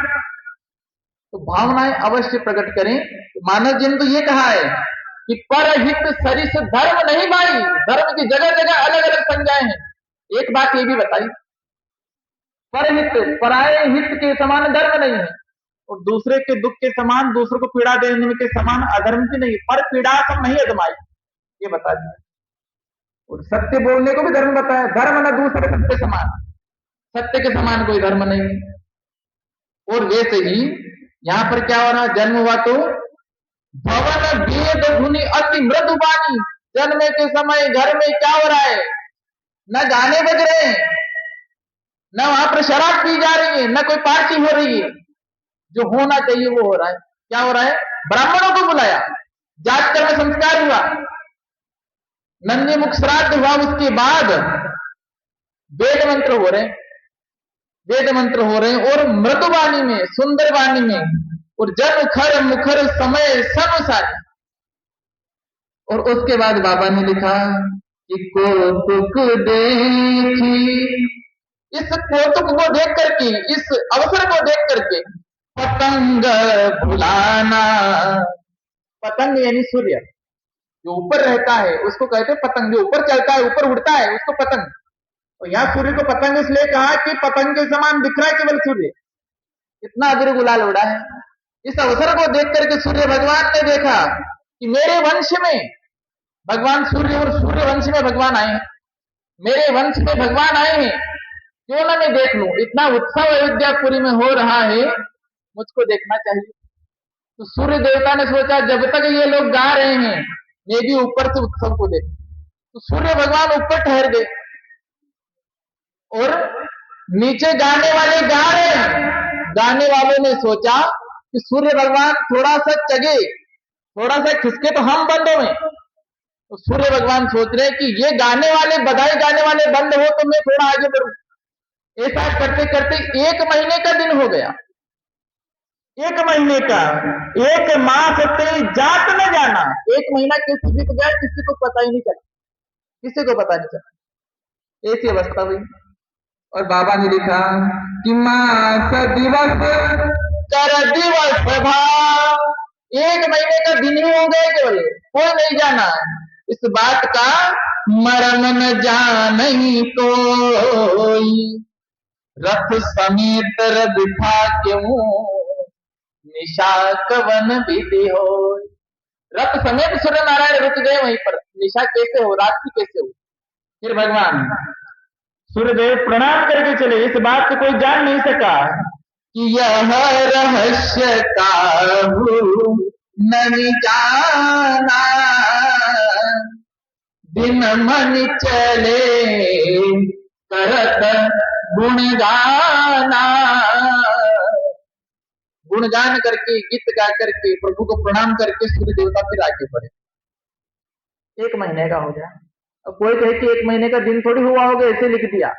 तो भावनाएं अवश्य प्रकट करें। मानव जी ने तो ये कहा है कि परहित सरिस धर्म नहीं भाई। धर्म की जगह जगह अलग अलग संज्ञाएं हैं। एक बात ये भी बताई, परहित, पराये हित के समान धर्म नहीं है, और दूसरे के दुख के समान, दूसरे को पीड़ा देने के समान अधर्म की नहीं। पर पीड़ा सब नहीं अजमाई, ये बता दिया। और सत्य बोलने को भी धर्म बताया। धर्म न दूसरे सत्य समान, सत्य के समान कोई धर्म नहीं है। और वैसे ही यहाँ पर क्या हो रहा, जन्म हुआ तो भवन वेद धुनि अति मृदुबानी। जन्म के समय घर में क्या हो रहा है, न गाने बज रहे हैं, न वहां पर शराब पी जा रही है, न कोई पार्टी हो रही है। जो होना चाहिए वो हो रहा है। क्या हो रहा है, ब्राह्मणों को बुलाया, जात कर्म संस्कार हुआ, नन्हे मुख श्राद्ध हुआ, उसके बाद वेद मंत्र हो रहे हैं, वेद मंत्र हो रहे हैं, और मृदुवाणी में, सुंदर वाणी में, और जन खर मुखर समय अनुसार। और उसके बाद बाबा ने लिखा कि कौतुक देखी, इस कौतुक को देख करके, इस अवसर को देख करके पतंग भुलाना। पतंग यानी सूर्य, जो ऊपर रहता है उसको कहते हैं पतंग। जो ऊपर चलता है, ऊपर उड़ता है, उसको पतंग। और यहाँ सूर्य को पतंग इसलिए कहा कि पतंग के समान दिख रहा है केवल सूर्य, इतना अबीर गुलाल उड़ा है। इस अवसर को देख करके सूर्य भगवान ने देखा कि मेरे वंश में भगवान सूर्य और सूर्य वंश में भगवान आए हैं, मेरे वंश में भगवान आए हैं, क्यों ना मैं देख लूं, इतना उत्सव अयोध्यापुरी में हो रहा है, मुझको देखना चाहिए। तो सूर्य देवता ने सोचा जब तक ये लोग गा रहे हैं मैं भी ऊपर से उत्सव को देखूं। तो सूर्य भगवान ऊपर ठहर गए और नीचे गाने वाले गा रहे हैं। गाने वालों ने सोचा कि सूर्य भगवान थोड़ा सा चगे, थोड़ा सा खिसके तो हम बंद हो। तो सूर्य भगवान सोच रहे कि ये गाने वाले, बधाई गाने वाले बंद हो तो मैं थोड़ा आगे बढ़ूं। ऐसा करते करते 1 महीने का दिन हो गया, 1 महीने का, 1 मास ते जात न जाना। 1 महीना कैसे बीत गया किसी को पता ही नहीं चला, किसी को पता नहीं चला, ऐसी अवस्था हुई। और बाबा ने लिखा कि मास दिवस कर दिवस भाव, 1 महीने का दिन ही हो गए केवल, कोई नहीं जाना इस बात का, मरम न जानही कोई, रथ समेत रबिठा क्यों, निशा कवन विधि हो। रथ समेत सूर्य नारायण रुक गए वहीं पर, निशा कैसे हो, रात्रि कैसे हो। फिर भगवान सूर्यदेव प्रणाम करके चले, इस बात को कोई जान नहीं सका कि यह रहस्य काहू नहीं जाना, दिन मन चले करत गुणगाना। गुणगान करके, गीत गा करके, प्रभु को प्रणाम करके सूर्य देवता फिर आगे बढ़े। 1 महीने का हो गया। अब कोई कहे कि 1 महीने का दिन थोड़ी हुआ होगा, ऐसे लिख दिया।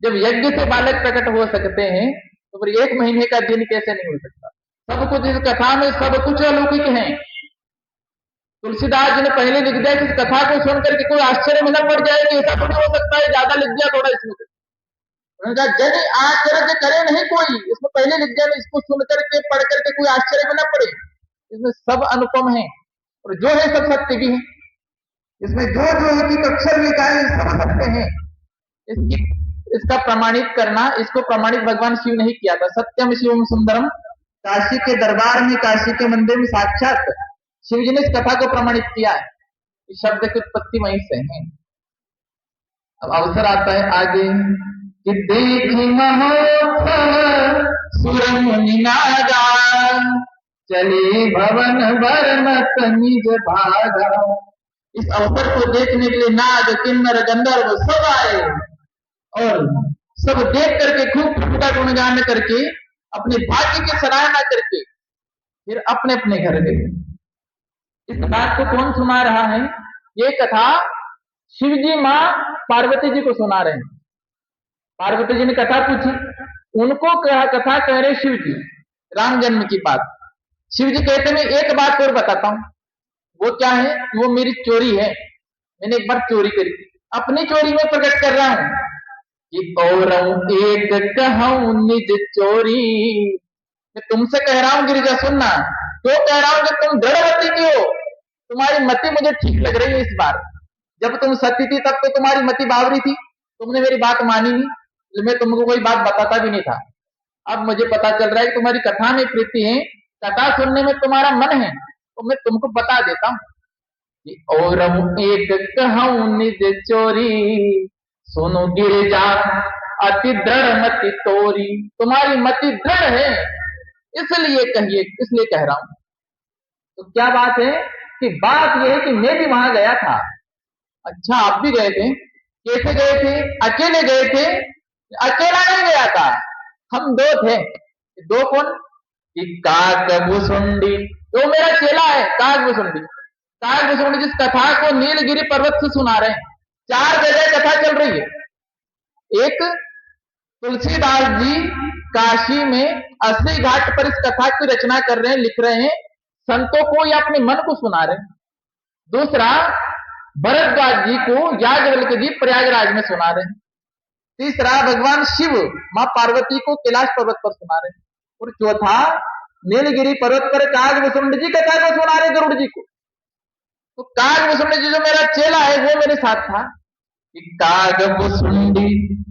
जब यज्ञ से बालक प्रकट हो सकते हैं तो फिर 1 महीने का दिन कैसे नहीं हो सकता। सब कुछ इस कथा में, सब कुछ अलौकिक है। तुलसीदास जी ने पहले लिख दिया कि इस कथा को सुन करके कोई आश्चर्य में न पड़ जाए कि ऐसा थोड़ी हो सकता है, ज्यादा लिख दिया थोड़ा इसमें। उन्होंने कहा जन आश्चर्य करे नहीं कोई, इसमें पहले लिख दिया, इसको सुन करके पढ़ करके कोई आश्चर्य में न पड़े। इसमें सब अनुपम है और जो है सब सत्य भी है। इसमें जो जो एक अक्षर लिखा है सब सत्य है। इसका प्रमाणित करना, इसको प्रमाणित भगवान शिव नहीं किया था। सत्यम शिवम सुंदरम, काशी के दरबार में, काशी के मंदिर में साक्षात शिव जी ने इस कथा को प्रमाणित किया है। इस शब्द की उत्पत्ति वहीं से है। अब अवसर आता है आगे कि देखी महोत्सव सुर मुनि नागा, चले भवन वर्णत निज भागा। इस अवसर को देखने के लिए नाग, किन्नर, गंधर्व सब आए और सब देख करके खूब प्रभु का गुणगान करके, अपने भाग्य की सराहना करके फिर अपने अपने घर गए। इस बात को कौन सुना रहा है? ये कथा शिव जी मां पार्वती जी को सुना रहे हैं। पार्वती जी ने कथा पूछी, उनको कथा कह रहे शिव जी, राम जन्म की बात। शिव जी कहते मैं एक बात और बताता हूं। वो क्या है? वो मेरी चोरी है, मैंने एक बार चोरी करी, अपनी चोरी में प्रकट कर रहा हूं कि गौरव एक कहूं निज चोरी। मैं तुमसे कह रहा हूं गिरिजा सुनना, तो कह रहा हूं कि तुम दृढ़वती की हो, तुम्हारी मति मुझे ठीक लग रही है इस बार। जब तुम सती थी तब तो तुम्हारी मति बावरी थी, तुमने मेरी बात मानी नहीं, तो मैं तुमको कोई बात बताता भी नहीं था। अब मुझे पता चल रहा है कि तुम्हारी कथा में प्रीति है, कथा सुनने में तुम्हारा मन है, तो मैं तुमको बता देता हूं कि और एक कहूं निज चोरी, सुनो गिरिजा अति दृढ़ मति तोरी। तुम्हारी मति दृढ़ है इसलिए कहिए, इसलिए कह रहा हूं। तो क्या बात है कि बात यह है कि मैं भी वहां गया था। अच्छा, आप भी गए थे? कैसे गए थे? अकेले गए थे? अकेला नहीं गया था, हम 2 थे। 2 कौन? काक भुसुंडी, जो मेरा चेला है काक भुसुंडी। काक भुसुंडी जिस कथा को नीलगिरी पर्वत से सुना रहे हैं। 4 जगह कथा चल रही है। एक, तुलसीदास जी काशी में 80 घाट पर इस कथा की रचना कर रहे हैं, लिख रहे हैं, संतों को या अपने मन को सुना रहे हैं। दूसरा, भरद्वाज जी को याज्ञवल्क्य जी प्रयागराज में सुना रहे हैं। तीसरा, भगवान शिव मां पार्वती को कैलाश पर्वत पर सुना रहे हैं। और चौथा, नीलगिरी पर्वत पर काक भुसुंडी जी कथा को सुना रहे गरुड़ जी को। तो काक भुसुंडी जी जो मेरा चेला है वो मेरे साथ था। कि कागब सुंडी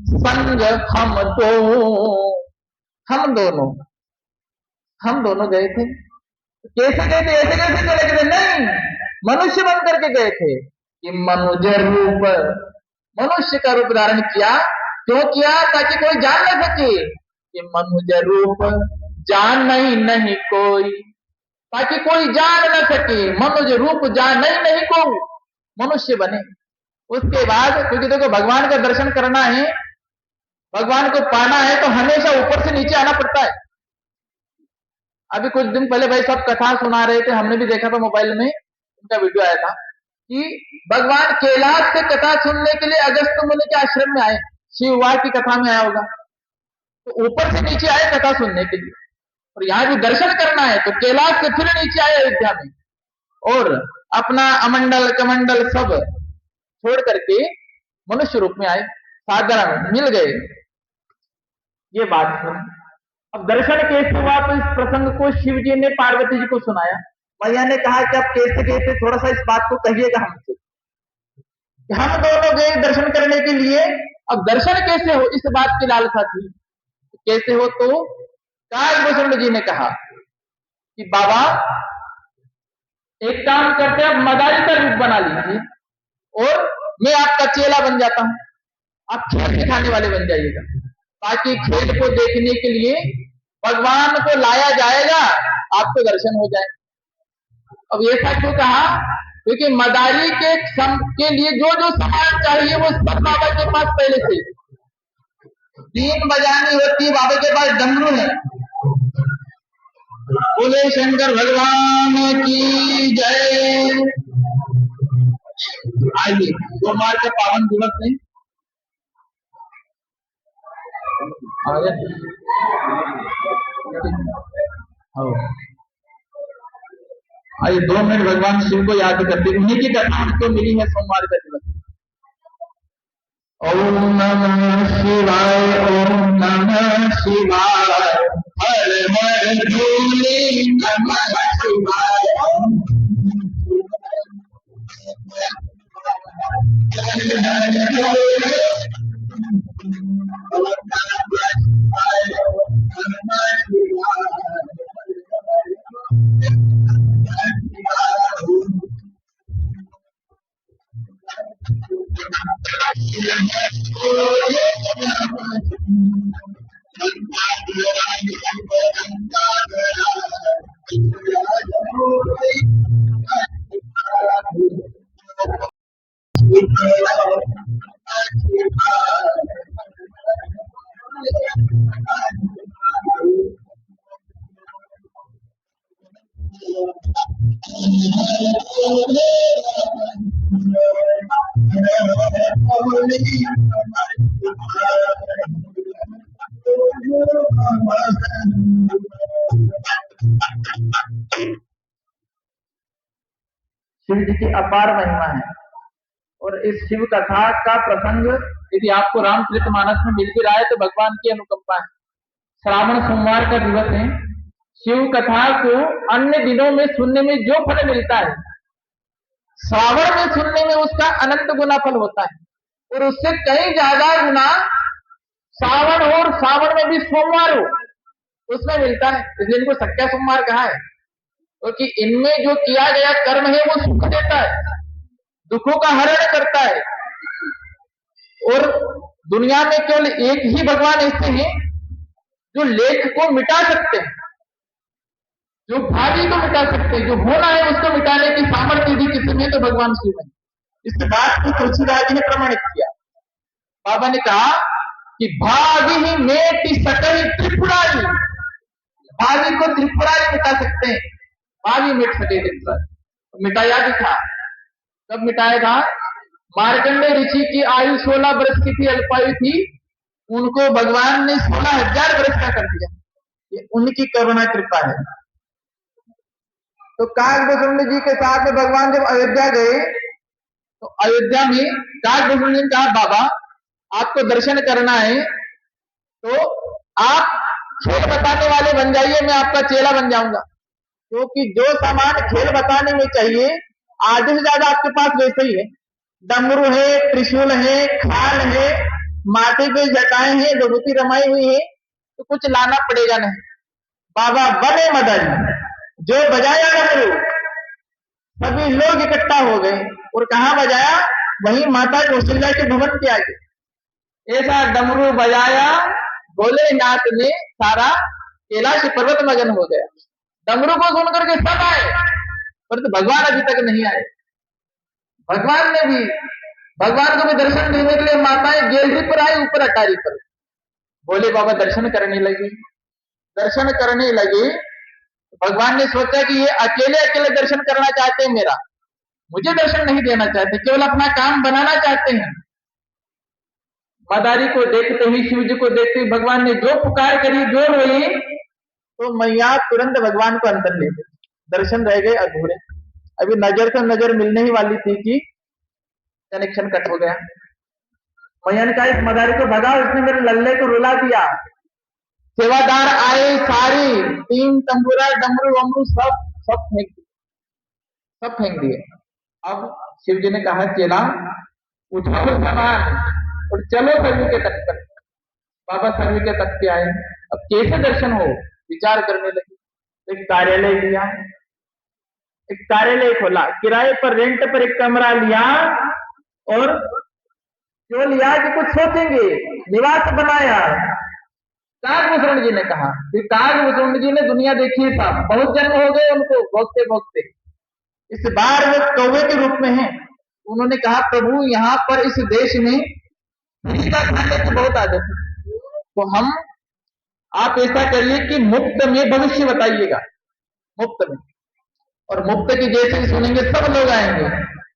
संग हम दोनों गए थे। कैसे गए थे? ऐसे कैसे चले गए? नहीं, मनुष्य बन करके गए थे कि मनुष्य का रूप धारण किया। क्यों किया? ताकि कोई जान न सके कि मनुष्य रूप जान नहीं कोई, ताकि कोई जान न सके मनुष्य रूप जान नहीं को मनुष्य बने। उसके बाद क्योंकि देखो भगवान का दर्शन करना है, भगवान को पाना है, तो हमेशा ऊपर से नीचे आना पड़ता है। अभी कुछ दिन पहले भाई साहब कथा सुना रहे थे, हमने भी देखा था मोबाइल में, उनका वीडियो आया था कि भगवान कैलाश से कथा सुनने के लिए अगस्त मुनि के आश्रम में आए। शिववार की कथा में आया होगा, तो ऊपर से नीचे आए कथा सुनने के लिए, और यहाँ भी दर्शन करना है तो कैलाश से फिर नीचे आए अयोध्या में, और अपना अमंडल कमंडल सब छोड़ करके मनुष्य रूप में आए, साधारण मिल गए। ये बात है। अब दर्शन कैसे हुआ? तो इस प्रसंग को शिव जी ने पार्वती जी को सुनाया। मैया ने कहा कि अब कैसे कैसे थोड़ा सा इस बात को कहिएगा हमसे, हम दोनों गए दर्शन करने के लिए, अब दर्शन कैसे हो इस बात की लालसा थी। कैसे हो? तो कालभूषण जी ने कहा कि बाबा एक काम करते हैं, आप मदारी का रूप बना लीजिए और मैं आपका चेला बन जाता हूं, आप खेल सिखाने वाले बन जाइएगा, ताकि खेल को देखने के लिए भगवान को लाया जाएगा, आपको दर्शन हो जाए। अब ऐसा क्यों कहा? क्योंकि मदारी के लिए जो जो सामान चाहिए वो सब बाबा के पास पहले से। बीन बजानी होती है, बाबा के पास डमरू है। बोले शंकर भगवान की जय। आइए सोमवार का पावन दिवस है, आइए 2 मिनट भगवान शिव को याद करते, उन्हीं की कथा हमको मिली है सोमवार का दिवस। ओम नमः शिवाय, ओम नमः शिवाय, हर हर भोले नमः शिवाय। शिव जी की अपार महिमा है, और इस शिव कथा का प्रसंग यदि आपको रामचरितमानस में मिल भी रहा है तो भगवान की अनुकंपा है। श्रावण सोमवार का दिवस है। शिव कथा को अन्य दिनों में सुनने में जो फल मिलता है, श्रावण में सुनने में उसका अनंत गुना फल होता है, और उससे कई ज्यादा गुना श्रावण हो, और श्रावण में भी सोमवार हो उसमें मिलता है। इसलिए इनको सक्या सोमवार कहा है, क्योंकि इनमें जो किया गया कर्म है वो सुख देता है, दुखों का हरण करता है। और दुनिया में केवल एक ही भगवान ऐसे हैं जो लेख को मिटा सकते हैं, जो भावी को मिटा सकते हैं, जो होना है उसको मिटाने की सामर्थ्य यदि किसी में तो भगवान शिव है। इस बात को तुलसीदास जी ने प्रमाणित किया। बाबा ने कहा कि भावी ही मेटी सकल त्रिपुरारी, भावी को त्रिपुरारी मिटा सकते हैं, भावी मिट सके त्रिपुरारी। तो मिटाया भी था। कब मिटाया था? मार्कंडेय ऋषि की आयु 16 वर्ष की थी, अल्पायु थी, उनको भगवान ने 16,000 वर्ष का कर दिया। ये उनकी करुणा कृपा है। तो काकभूषण जी के साथ में भगवान जब अयोध्या गए तो अयोध्या में काकभूषण जी ने कहा बाबा आपको दर्शन करना है तो आप खेल बताने वाले बन जाइए, मैं आपका चेला बन जाऊंगा, क्योंकि जो सामान खेल बताने में चाहिए आधे से ज्यादा आपके पास वैसे ही है। डमरू है, त्रिशूल है, खाल है, माथे पे जटाएं हैं, विभूति रमाई हुई है, तो कुछ लाना पड़ेगा नहीं। बाबा बने मदन, जो बजाया डमरू, सभी लोग इकट्ठा हो गए और कहाँ बजाया? वहीं माता कौशल्या के भवन के आगे। ऐसा डमरू बजाया, भोलेनाथ ने सारा कैलाश पर्वत मगन हो गया। डमरू को सुन करके सब आए, परंतु भगवान अभी तक नहीं आए। भगवान को भी दर्शन देने के लिए माताएं गैलरी पर आई, ऊपर अटारी पर। भोले बाबा दर्शन करने लगे। भगवान ने सोचा कि ये अकेले अकेले दर्शन करना चाहते हैं मेरा, मुझे दर्शन नहीं देना चाहते, केवल अपना काम बनाना चाहते हैं। मदारी को देखते ही, शिव जी को देखते ही भगवान ने जो पुकार करी, जो रोई, तो मैया तुरंत भगवान को अंदर ले गए। दर्शन रह गए अधूरे। अभी नजर से नजर मिलने ही वाली थी कि कनेक्शन कट हो गया। मैया ने कहा इस मदारी को भगाओ, इसने मेरे लल्ले को रुला दिया। सेवादार आए, सारी तीन तंबूरा, डमरू वमरू सब फेंक दिए। अब शिव जी ने कहा चेला उठाओ सामान और चलो सरयू के तट पर। बाबा सरयू के तट पे आए। अब कैसे दर्शन हो, विचार करने लगे। एक कार्यालय लिया, एक कार्यालय खोला, किराए पर, रेंट पर एक कमरा लिया और जो लिया कि कुछ सोचेंगे, निवास बनाया। कागभूषण जी ने कहा, कागभूषण जी ने दुनिया देखी है साहब, बहुत जन्म हो गए उनको भोगते भोगते, इस बार वे कौवे के रूप में हैं। उन्होंने कहा प्रभु यहाँ पर इस देश में खाने की बहुत आदत है, तो हम आप ऐसा करिए कि मुफ्त में भविष्य बताइएगा, मुफ्त में। और मुफ्त की जैसे ही सुनेंगे सब लोग आएंगे।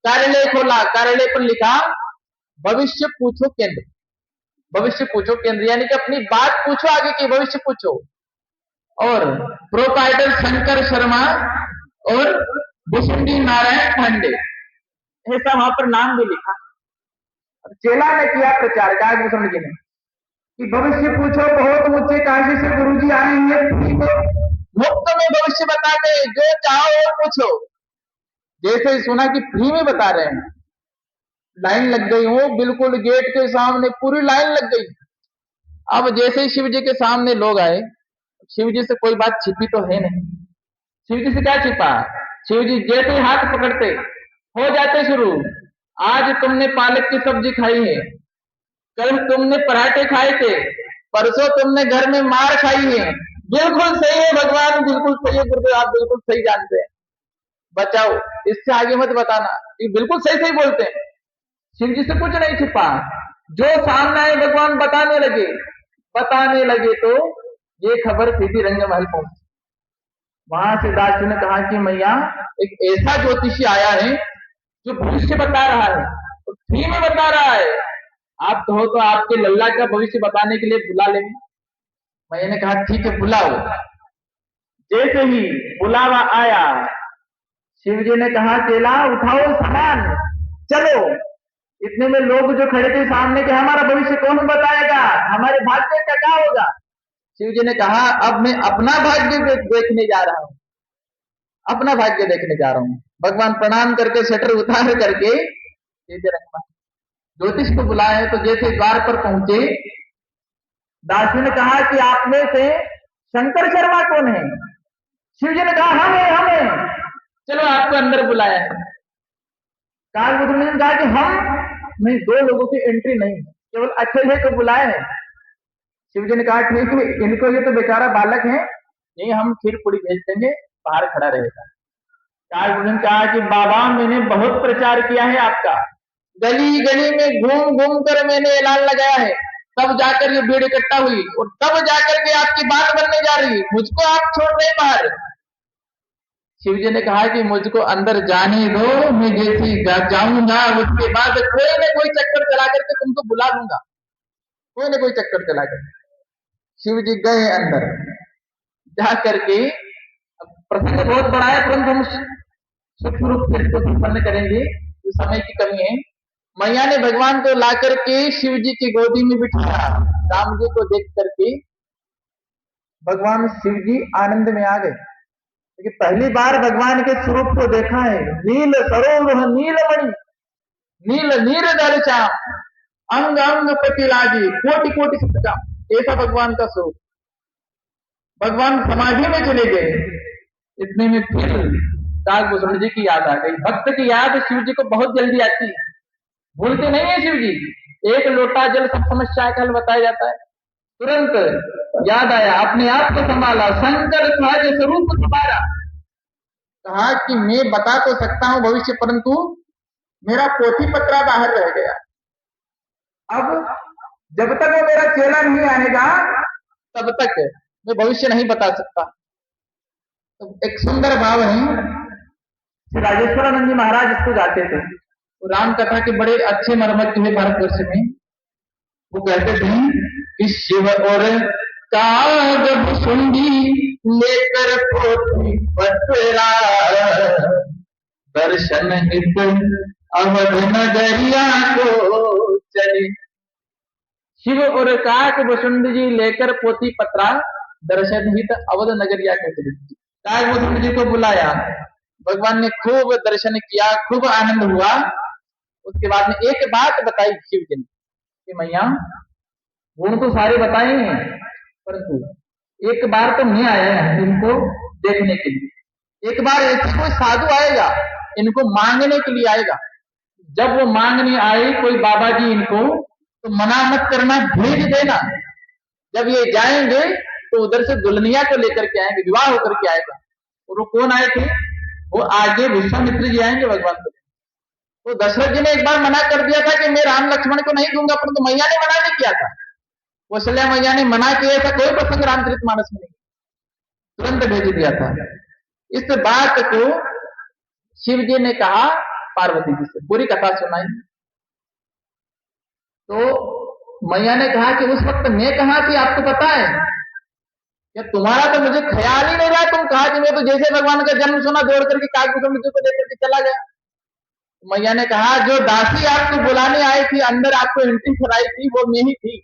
कार्यालय खोला, कार्यालय पर लिखा भविष्य पूछो केंद्र। भविष्य पूछो केंद्र यानी कि अपनी बात पूछो, आगे की भविष्य पूछो। और प्रोप्राइटर शंकर शर्मा और भुसुंडी नारायण पांडे, ऐसा वहां पर नाम भी लिखा। चेला ने किया प्रचार, कागभूषण जी ने, कि भविष्य पूछो, बहुत ऊंचे काशी से गुरुजी आएंगे, मुफ्त में भविष्य बताते, जो चाहो वो पूछो। जैसे ही सुना कि फ्री में बता रहे हैं, लाइन लग गई हो, बिल्कुल गेट के सामने पूरी लाइन लग गई। अब जैसे ही शिव जी के सामने लोग आए, शिव जी से कोई बात छिपी तो है नहीं। शिव जी से क्या छिपा? शिव जी जैसे ही हाथ पकड़ते हो जाते शुरू। आज तुमने पालक की सब्जी खाई है, कल तुमने पराठे खाए थे, परसों तुमने घर में मार खाई है। बिल्कुल सही है भगवान, बिल्कुल सही है गुरुदेव, आप बिल्कुल सही जानते हैं, बचाओ, इससे आगे मत बताना। ये बिल्कुल सही सही बोलते हैं। शिव जी से कुछ नहीं छिपा, जो सामने आए भगवान बताने लगे तो ये खबर सीधी रंगमहल पहुंची। वहां से दास ने कहा कि मैया एक ऐसा ज्योतिषी आया है जो भविष्य बता रहा है, तो फ्री में बता रहा है, आप कहो तो आपके लल्ला का भविष्य बताने के लिए बुला लेंगे। मैया ने कहा ठीक है बुलाओ। जैसे ही बुलावा आया, शिव जी ने कहा चेला उठाओ सामान, चलो। इतने में लोग जो खड़े थे सामने के, हमारा भविष्य कौन बताएगा, हमारे भाग्य का क्या होगा? शिव जी ने कहा अब मैं अपना भाग्य देखने जा रहा हूं, अपना भाग्य देखने जा रहा हूं। भगवान प्रणाम करके शटर उतार करके ज्योतिष को बुलाए। तो जैसे द्वार पर पहुंचे, दासी ने कहा कि आप में से शंकर शर्मा कौन है? शिव जी ने कहा हम हैं, चलो आपको अंदर बुलाया है। कागभूषण ने कहा कि हम नहीं, दो लोगों की एंट्री नहीं, केवल अकेले को बुलाए हैं। शिव जी ने कहा ठीक है, इनको, ये तो बेचारा बालक है, नहीं हम खीर पूरी भेज देंगे, बाहर खड़ा रहेगा। कागभूषण ने कहा कि बाबा मैंने बहुत प्रचार किया है आपका, गली गली में घूम घूम कर मैंने ऐलान लगाया है, तब जाकर ये भीड़ इकट्ठा हुई और तब जाकर के आपकी बात बनने जा रही, मुझको आप छोड़ रहे बाहर। शिव जी ने कहा कि मुझको अंदर जाने दो, मैं जैसे जाऊंगा उसके बाद कोई न कोई चक्कर चला करके तुमको बुला लूंगा, कोई न कोई चक्कर चला करके। शिव जी गए अंदर, जा करके प्रसंग बहुत बड़ा है, परंतु हम सूक्ष्म रूप से इसको संपन्न करेंगे, तो समय की कमी है। मैया ने भगवान को ला करके शिव जी की गोदी में बिठाया। राम जी को देख करके भगवान शिव जी आनंद में आ गए, क्योंकि पहली बार भगवान के स्वरूप को देखा है। नील सरोवर नीलमणि, नील नीर दर्शन अंग अंग प्रतिलाजी कोटि कोटि सत्या, ऐसा भगवान का स्वरूप। भगवान समाधि में चले गए, इतने में फिर काकभूषण जी की याद आ गई। भक्त की याद शिव जी को बहुत जल्दी आती है, भूलते नहीं है शिव जी। एक लोटा जल सब समस्या का हल बताया जाता है, तुरंत याद आया, अपने आप को संभाला, शंकर सहज स्वरूप तुम्हारा। कहा कि मैं बता तो सकता हूं भविष्य, परंतु मेरा पोथी पत्रा बाहर रह गया। अब जब तक वो मेरा चेला नहीं आएगा तब तक मैं भविष्य नहीं बता सकता। तो एक सुंदर भाव है, श्री राजेश्वरानंद जी महाराज इसको गाते थे। तो राम कथा के बड़े अच्छे मर्मज्ञ हुए भारतवर्ष में। वो कहते थे कि शिव और कागभूषुंडी लेकर पोथी पत्रा, दर्शन हित अवध नगरिया को चले। शिव और काकभूषुंड जी लेकर पोथी पत्रा, दर्शन हित अवध नगरिया को चले। काकभूषुंड जी को बुलाया, भगवान ने खूब दर्शन किया, खूब आनंद हुआ। उसके बाद में एक बात बताई शिव जी ने कि मैया गुण तो सारे बताए हैं, परंतु एक बार तो मैं आया है इनको देखने के लिए। एक बार ऐसे कोई साधु आएगा, इनको मांगने के लिए आएगा। जब वो मांगने आए कोई बाबा जी इनको, तो मना मत करना, भेज देना। जब ये जाएंगे तो उधर से दुल्हनिया को लेकर के आएंगे, विवाह होकर के आएगा। और वो कौन आए थे? वो आगे विश्वामित्र जी आएंगे भगवान को। तो दशरथ जी ने एक बार मना कर दिया था कि मैं राम लक्ष्मण को नहीं दूंगा, परंतु मैया ने मना नहीं किया था। कौशल्या मैया ने मना किया था, कोई प्रसंग रामचरितमानस में नहीं, तुरंत भेज दिया था। इस बात को शिव जी ने कहा पार्वती जी से, पूरी कथा सुनाई। तो मैया ने कहा कि उस वक्त मैं कहा थी आपको पता है क्या? तुम्हारा तो मुझे ख्याल ही नहीं रहा। तुम कहा कि मैं तो जैसे भगवान का जन्म सुना दौड़ करके काकभूषुंड जी को लेकर के चला गया। मैया ने कहा जो दासी आपको बुलाने आई थी, अंदर आपको एंट्री कराई थी, वो मैं ही थी,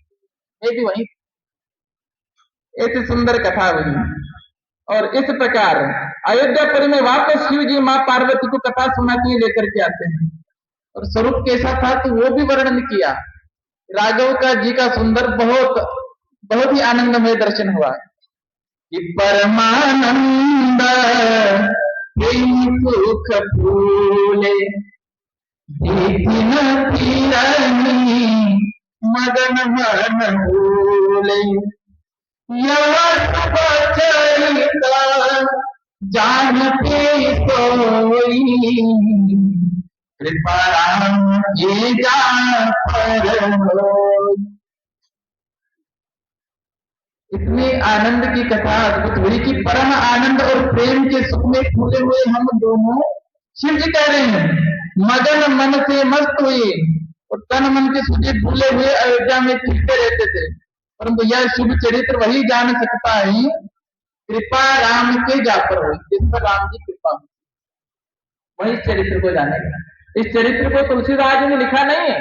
मैं भी वही थी। ऐसी सुंदर कथा हुई। और इस प्रकार अयोध्यापुरी में वापस शिव जी मां पार्वती को कथा सुनाती है, लेकर के आते हैं। और स्वरूप कैसा था तो वो भी वर्णन किया। राघव का जी का सुंदर, बहुत बहुत ही आनंदमय दर्शन हुआ कि परमानंद सुख फूले मदन मन भूले, जानते सोई कृपा राम ये इतनी आनंद की कथा अद्भुत हुई कि परम आनंद और प्रेम के सुख में फूले हुए हम दोनों, शिव जी कह रहे हैं, मगन मन से मस्त हुए और तन मन के सुझे भूले हुए अयोध्या में फिरते रहते थे। परंतु यह शुभ चरित्र वही जान सकता है कृपा राम के जा पर हुई, जिस पर राम की कृपा हुई, वही चरित्र को जानेगा। इस चरित्र को तुलसीदास जी ने लिखा नहीं है।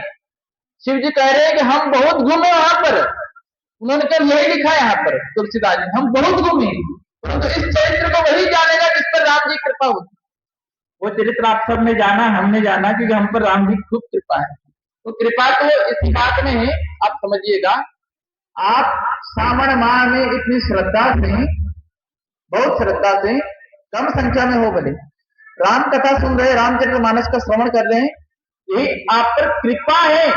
शिव जी कह रहे हैं कि हम बहुत घूमे वहां पर, उन्होंने कहा यही लिखा है यहाँ पर तुलसीदास जी, हम बहुत घूमे, परंतु इस चरित्र को वही जानेगा जिस पर राम जी कृपा होती। वो चरित्र आप सब ने जाना, हमने जाना, क्योंकि हम पर राम जी की खूब कृपा है। तो कृपा तो इस बात में है, आप समझिएगा, आप सावन माह में इतनी श्रद्धा से, बहुत श्रद्धा से, कम संख्या में हो भले, राम कथा सुन रहे, रामचरितमानस का श्रवण कर रहे हैं, ये आप पर कृपा है,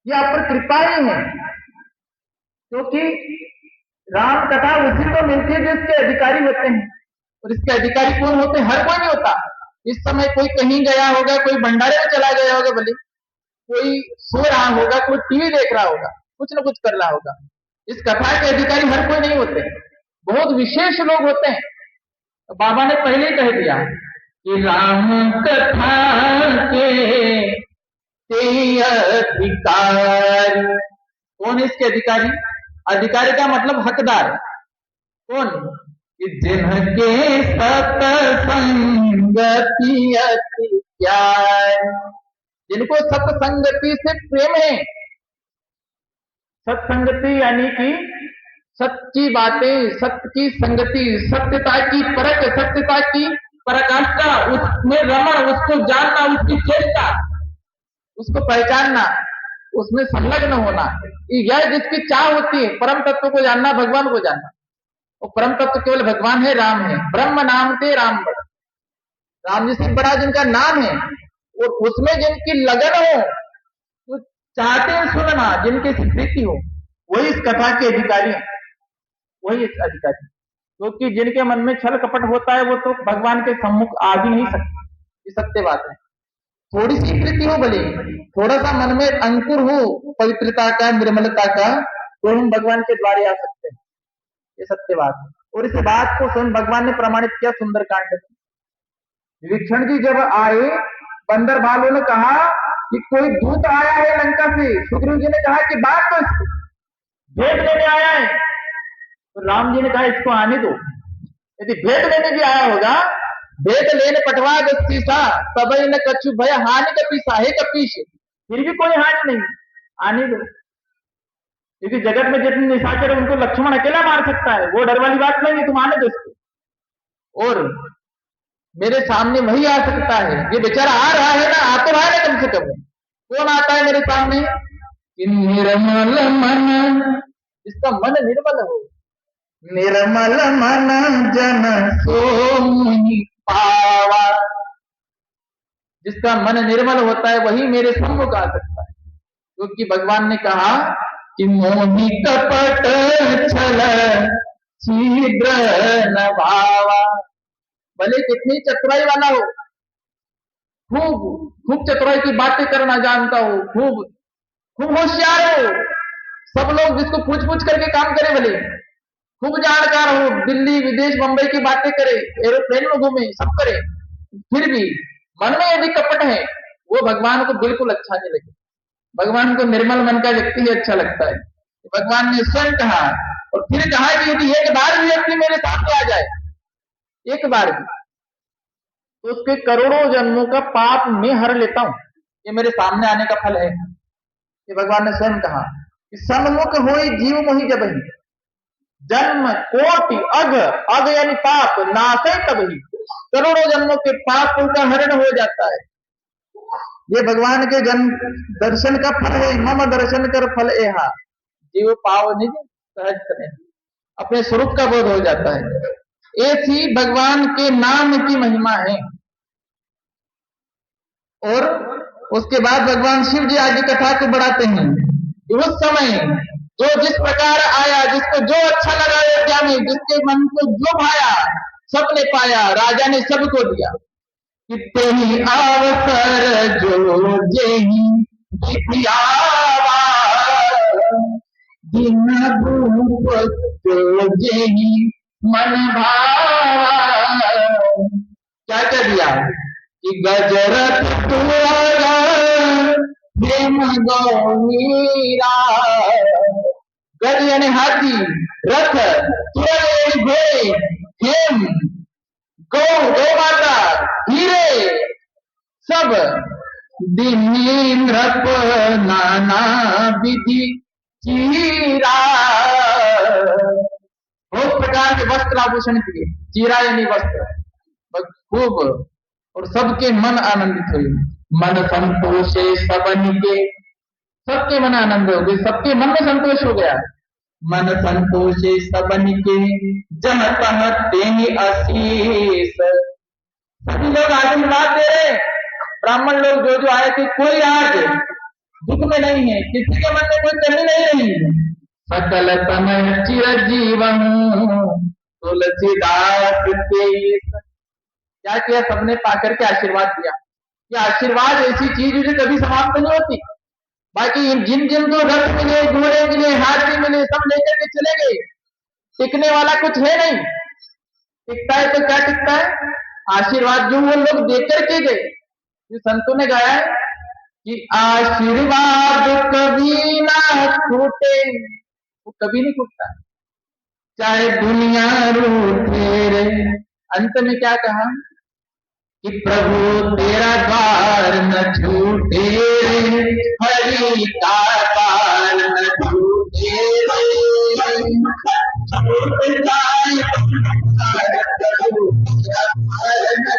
ये आप पर कृपा ही है। क्योंकि राम कथा उसी को मिलती है जो इसके अधिकारी होते हैं, और इसके अधिकारी कौन होते हैं? हर कोई नहीं होता। इस समय कोई कहीं गया होगा, कोई भंडारे में चला गया होगा, भले कोई सो रहा होगा, कोई टीवी देख रहा होगा, कुछ न कुछ कर रहा होगा। इस कथा के अधिकारी हर कोई नहीं होते, बहुत विशेष लोग होते हैं। तो बाबा ने पहले ही कह दिया कि राम कथा के अधिकारी। कौन है इसके अधिकारी? अधिकारी का मतलब हकदार। कौन? जिनके सत्संगति अति प्यार, जिनको सत्संगति से प्रेम है। सत्संगति यानी कि सच्ची बातें, सत्य की संगति, सत्यता की परख, सत्यता की पराकाष्ठा, उसमें रमण, उसको जानना, उसकी चेष्टा, उसको पहचानना, उसमें संलग्न होना, यह जिसकी चाह होती है परम तत्व को जानना, भगवान को जानना। और परम तत्व केवल भगवान है, राम है। ब्रह्म नाम ते राम बड़ा, राम जी से बड़ा जिनका नाम है और उसमें जिनकी लगन हो, तो चाहते हैं सुनना, जिनकी स्वीकृति हो, वही इस कथा के अधिकारी हैं, वही इस अधिकारी। क्योंकि जिनके मन में छल कपट होता है वो तो भगवान के सम्मुख आ भी नहीं सकते, ये सत्य बात है। थोड़ी सी प्रीति हो भले, थोड़ा सा मन में अंकुर हो पवित्रता का, निर्मलता का, तो हम भगवान के द्वारे आ सकते हैं, ये सत्य बात है। और इस बात को स्वयं भगवान ने प्रमाणित किया सुंदर कांड में। विभीषण जी जब आए, बंदर बालों ने कहा कि कोई दूत आया है लंका से। सुग्रीव जी ने कहा कि बात तो इसको भेंट लेने आया है, तो राम जी ने कहा इसको आने दो। यदि भेंट लेने भी आया होगा, भेंट लेने पटवा दस्तीसा तब न कछु भय हानि कपीसा, हे कपीश, फिर भी कोई हानि नहीं, आने दो। क्योंकि जगत में जितने निशाचर उनको लक्ष्मण अकेला मार सकता है, वो डर वाली बात नहीं है, तुम आने दो इसको। और मेरे सामने वही आ सकता है, ये बेचारा आ रहा है ना, आ तो रहा है ना कम से कम। कौन आता है मेरे सामने? निर्मल मन, जिसका मन निर्मल हो, निर्मल मन जन सो मुनि पावा, जिसका मन निर्मल होता है वही मेरे सम्मुख आ सकता है। क्योंकि भगवान ने कहा कि मोहि कपट छल छिद्र न भावा, भले कितनी चतुराई वाला हो, खूब चतुराई की बातें करना जानता हो, खूब होशियार हो, सब लोग जिसको पूछ करके काम करे, भले खूब जानकार हो, दिल्ली विदेश मुंबई की बातें करे, एरोप्लेन में घूमे, सब करे, फिर भी मन में यदि कपट है, वो भगवान को बिल्कुल अच्छा नहीं लगे। भगवान को निर्मल मन का व्यक्ति ही अच्छा लगता है। भगवान ने स्वयं कहा, और फिर कहा कि यदि एक बार भी व्यक्ति मेरे सामने आ जाए, एक बार भी, तो उसके करोड़ों जन्मों का पाप मैं हर लेता हूं, ये मेरे सामने आने का फल है। ये भगवान ने स्वयं कहा कि सन्मुख होई जीव मोहि जबहि, जन्म कोटि अग यानी पाप नाशे तबहि, करोड़ों जन्मों के पापों का हरण हो जाता है। ये भगवान के जन्म दर्शन का फल है। मम दर्शन कर फल एहा, जीव पाव निज सहज करे, अपने स्वरूप का बोध हो जाता है। ऐसी भगवान के नाम की महिमा है। और उसके बाद भगवान शिव जी आगे कथा को बढ़ाते हैं। उस समय जो जिस प्रकार आया, जिसको जो अच्छा लगा अयोध्या में, जिसके मन को जो भाया, सबने पाया, राजा ने सबको दिया। कितनी अवसर जो जेहि दिखियावा, दिन रूप जो जेहि मन भावा। क्या क्या दिया कि गजरथ तुअरा प्रेम गौमीरा, गज यानी हाथी, रथ, तुअर घोड़े, हेम गौ माता, हीरे, सब दिनेन्द्रप नाना विधि चीरा, बहुत प्रकार के वस्त्र आभूषण किए, चीरा यानी वस्त्र खूब, और सबके मन आनंदित हुए। मन संतोषे सबन के, सबके मन आनंद हो गए, सबके मन में संतोष हो गया। मन संतोषे सबन के जन कहते ही आशीष, सभी लोग आशीर्वाद दे रहे। ब्राह्मण लोग जो आए थे, कोई आज दुख में नहीं है, किसी के मन में कोई कमी नहीं रही। सकल तन चिर जीवन तुलसीदास तेस, क्या किया सबने पाकर के आशीर्वाद दिया। ये आशीर्वाद ऐसी चीज है जो कभी समाप्त नहीं होती। बाकी जिन जिन को रथ मिले, घोड़े मिले, हाथी मिले, सब लेकर के चले गए, टिकने वाला कुछ है नहीं। टिकता है तो क्या टिकता है? आशीर्वाद जो वो लोग देकर के गए। ये संतों ने गाया है कि आशीर्वाद कभी ना छूटे, वो कभी नहीं छूटता, चाहे दुनिया रूठे रे। अंत में क्या कहा कि प्रभु तेरा द्वार न छूटे रे, हरि का द्वार न छूटे रे, छूट जाए प्रभु तेरा द्वार न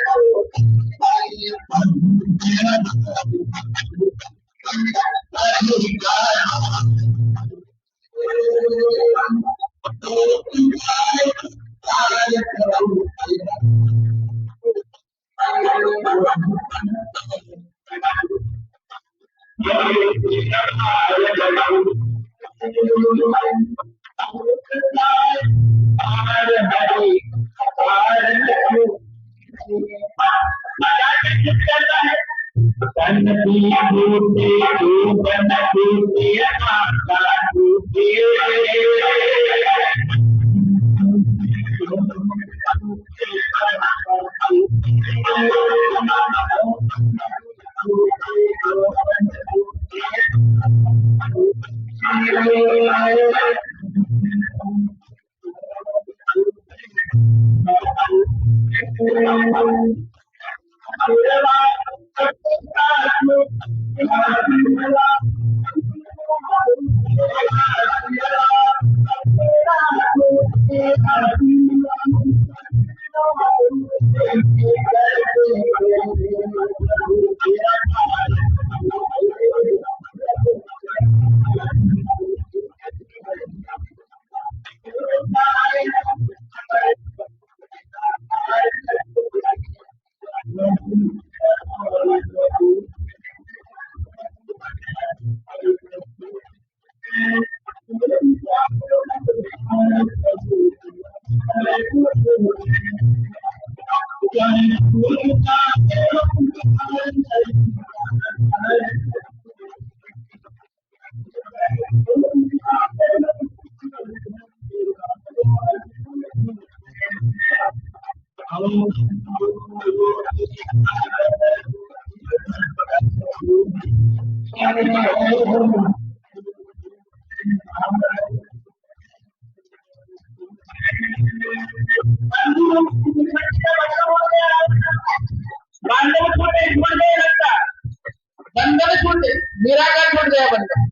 बंधन छूट, मेरा क्या छूट गया बंधन?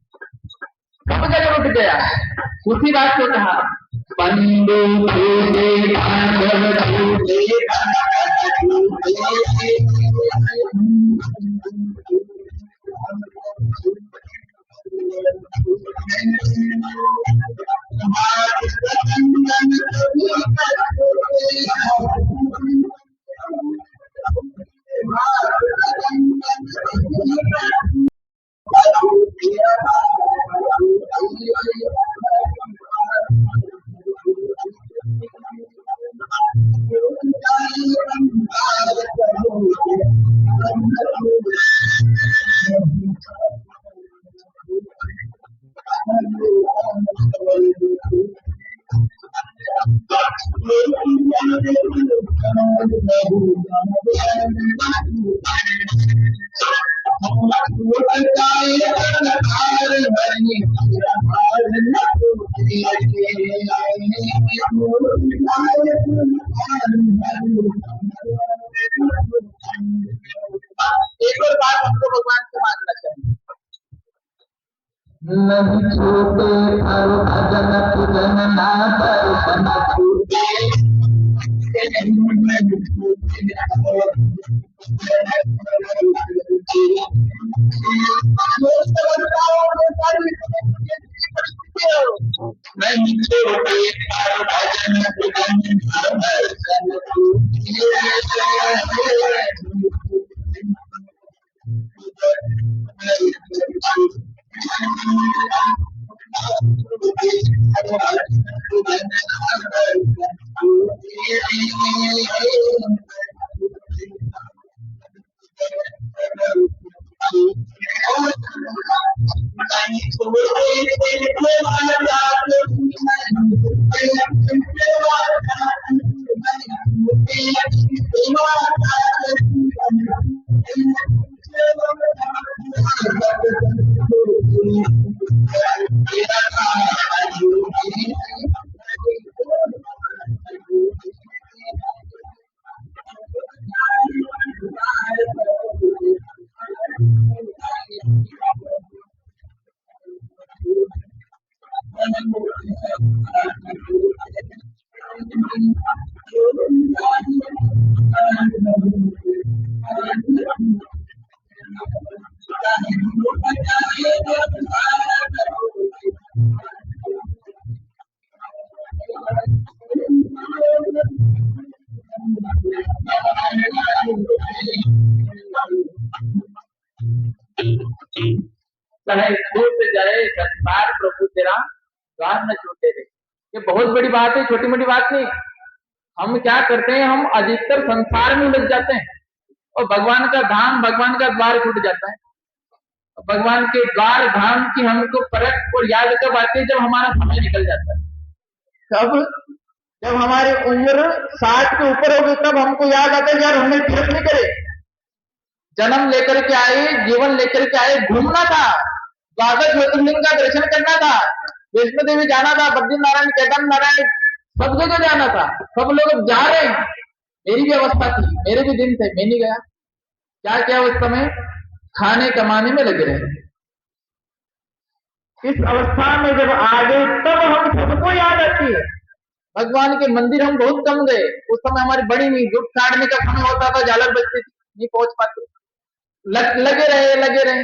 कब तक छूट गया? उसी बात को कहा बंधु छूटे बांधव छूटे एक और बात हमको भगवान से मानना चाहिए, नहीं छूटे हर भजन पूजन ना दर्शन छूटे नहीं छूटे हर भजन पूजन ना दर्शन चाहे दूर से जाए संसार प्रभु तेरा द्वार न छूटे रे। ये बहुत बड़ी बात है, छोटी मोटी बात नहीं। हम क्या करते हैं, हम अधिकतर संसार में उलझ जाते हैं और भगवान का धाम, भगवान का द्वार छूट जाता है। भगवान के द्वार धाम की हमको परख और याद कब आती है, जब हमारा समय निकल जाता है। कब? जब हमारी उम्र 60 के ऊपर होगी तब हमको याद आता है यार हमने तीर्थ नहीं करे, जन्म लेकर के आए, जीवन लेकर के आए, घूमना था, द्वादश ज्योतिर्लिंग का दर्शन करना था, वैष्णो देवी जाना था, बद्रीनारायण, केदार नारायण, सब जगह जाना था। सब लोग जा रहे हैं, मेरी भी अवस्था थी, मेरे भी दिन थे, मैं नहीं गया। क्या क्या उस समय खाने कमाने में लगे रहे। इस अवस्था में जब आ गए तब हम सबको याद आती है। भगवान के मंदिर हम बहुत कम गए, उस समय हमारी बड़ी नहीं, जुट काटने का समय होता था, झालर बजती थी, नहीं पहुंच पाते, लगे रहे।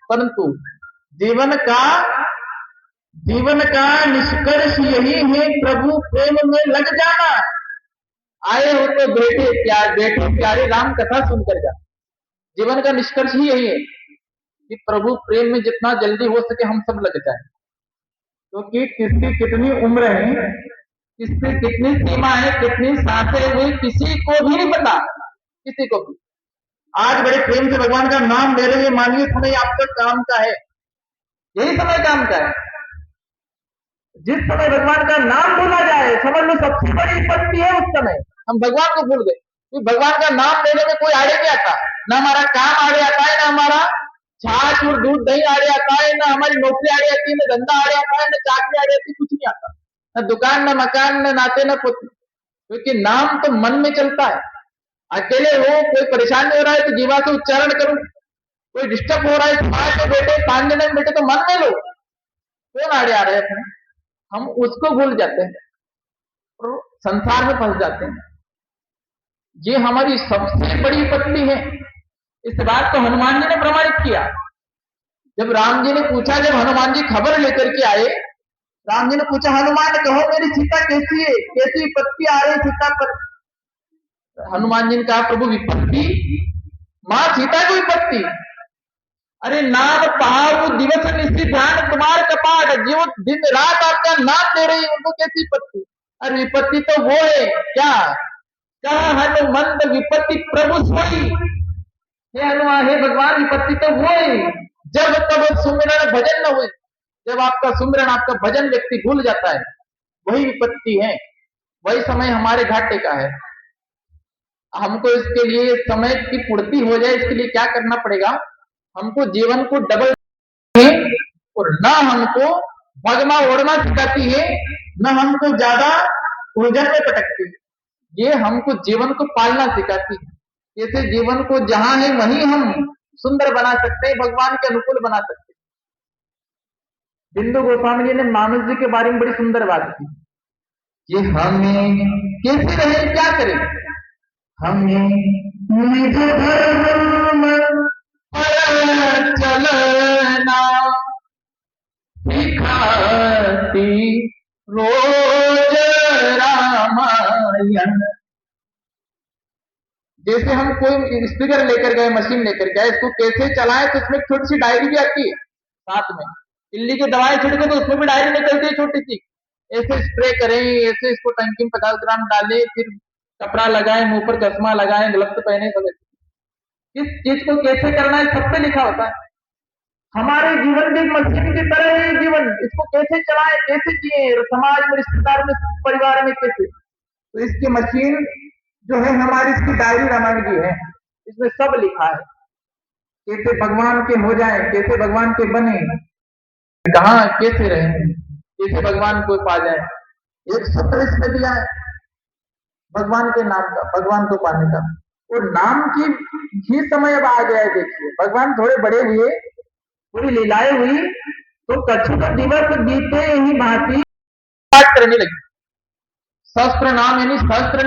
परंतु जीवन का निष्कर्ष यही है, प्रभु प्रेम में लग जाना। आए हो तो बेटे प्यारे राम कथा सुनकर जा। जीवन का निष्कर्ष ही यही है कि प्रभु प्रेम में जितना जल्दी हो सके हम सब लग जाए। क्योंकि किसकी कितनी उम्र है, किसकी कितनी सीमा है, कितनी सांसें हुई, किसी को भी नहीं पता, किसी को भी। आज बड़े प्रेम से भगवान का नाम ले रहे हैं, मानिए समय आपका काम का है, यही समय काम का है। जिस समय भगवान का नाम बोला जाए समझ लो सबसे बड़ी विपत्ति है उस समय हम भगवान को भूल गए। तो भगवान का नाम लेने में कोई आड़े नहीं आता, ना हमारा काम आड़े आता है, ना हमारा छाछ और दूध दही आड़े आता है, ना हमारी नौकरी आड़े आती है, ना धंधा आड़े आता है, ना चाकरी आड़े आती है, कुछ नहीं आता, ना दुकान, ना मकान, ना नाते, ना पुत्र। क्योंकि नाम तो मन में चलता है। अकेले हो, कोई परेशानी हो रहा है तो जीवा से उच्चारण करो, कोई डिस्टर्ब हो रहा है समाज में बैठे, 5 जने में बैठे तो मन में लो, कौन आड़े आ रहे हैं अपने, हम उसको भूल जाते हैं और संसार में फंस जाते हैं। ये हमारी सबसे बड़ी विपत्ति है। इस बात को हनुमान जी ने प्रमाणित किया। जब राम जी ने पूछा, जब हनुमान जी खबर लेकर के आए, राम जी ने पूछा हनुमान कहो मेरी सीता कैसी है, कैसी विपत्ति आ रही सीता पर। हनुमान जी ने कहा प्रभु विपत्ति, मां सीता की विपत्ति, अरे नाम पहाड़ू दिवस निश्चित ध्यान कुमार कपाट, जो दिन रात आपका नाम ले रही उनको कैसी विपत्ति। अरे विपत्ति तो वो है क्या, कहा हनुमंत विपत्ति प्रभु सोई। हे हनुमान, हे भगवान, विपत्ति तो वो है जब तब सुमिरन भजन न हुई, जब आपका सुमिरन, आपका भजन व्यक्ति भूल जाता है, वही विपत्ति है, वही समय हमारे घाटे का है। हमको इसके लिए समय की पूर्ति हो जाए, इसके लिए क्या करना पड़ेगा, हमको जीवन को डबल और न हमको भगमा ओढ़ना सिखाती है, न हमको ज्यादा उलझन में पटकती है, ये हमको जीवन को पालना सिखाती है। जैसे जीवन को जहां है वहीं हम सुंदर बना सकते हैं, भगवान के अनुकूल बना सकते हैं। बिंदु गोस्वामी जी ने मानस जी के बारे में बड़ी सुंदर बात की, ये हमें कैसे रहे, क्या करें, हमें निज धर्म चलना सिखाती रोज रामायण। जैसे हम कोई स्पीकर लेकर गए, मशीन लेकर गए, इसको कैसे चलाएं, तो इसमें छोटी सी डायरी भी आती है साथ में। इल्ली की दवाई छिड़के तो उसमें भी डायरी निकलती है छोटी सी, ऐसे स्प्रे करें, ऐसे इसको टंकी में 50 ग्राम डालें, फिर कपड़ा लगाएं, मुंह पर चश्मा लगाएं, ग्लव्स पहने, सब किस चीज को कैसे करना है सब पे लिखा होता है। हमारे जीवन भी मशीन की तरह है जीवन, इसको कैसे चलाएं, कैसे जिए, समाज में, रिश्तेदार में, परिवार में कैसे, तो इसकी मशीन जो है हमारी, इसकी डायरी रामायण की है, इसमें सब लिखा है, कैसे भगवान के हो जाए, कैसे भगवान के बने, कहाँ कैसे रहे, कैसे भगवान को पा जाए। एक सत्र इसमें दिया है भगवान के नाम का, भगवान को पाने का, और नाम की ही समय अब आ गया है। देखिए भगवान थोड़े बड़े हुए, पूरी लीलाएं हुई, तो कछुक दिवस बीते ही भांति पाठ करने लगी। सहस्त्र नाम यानी सहस्त्र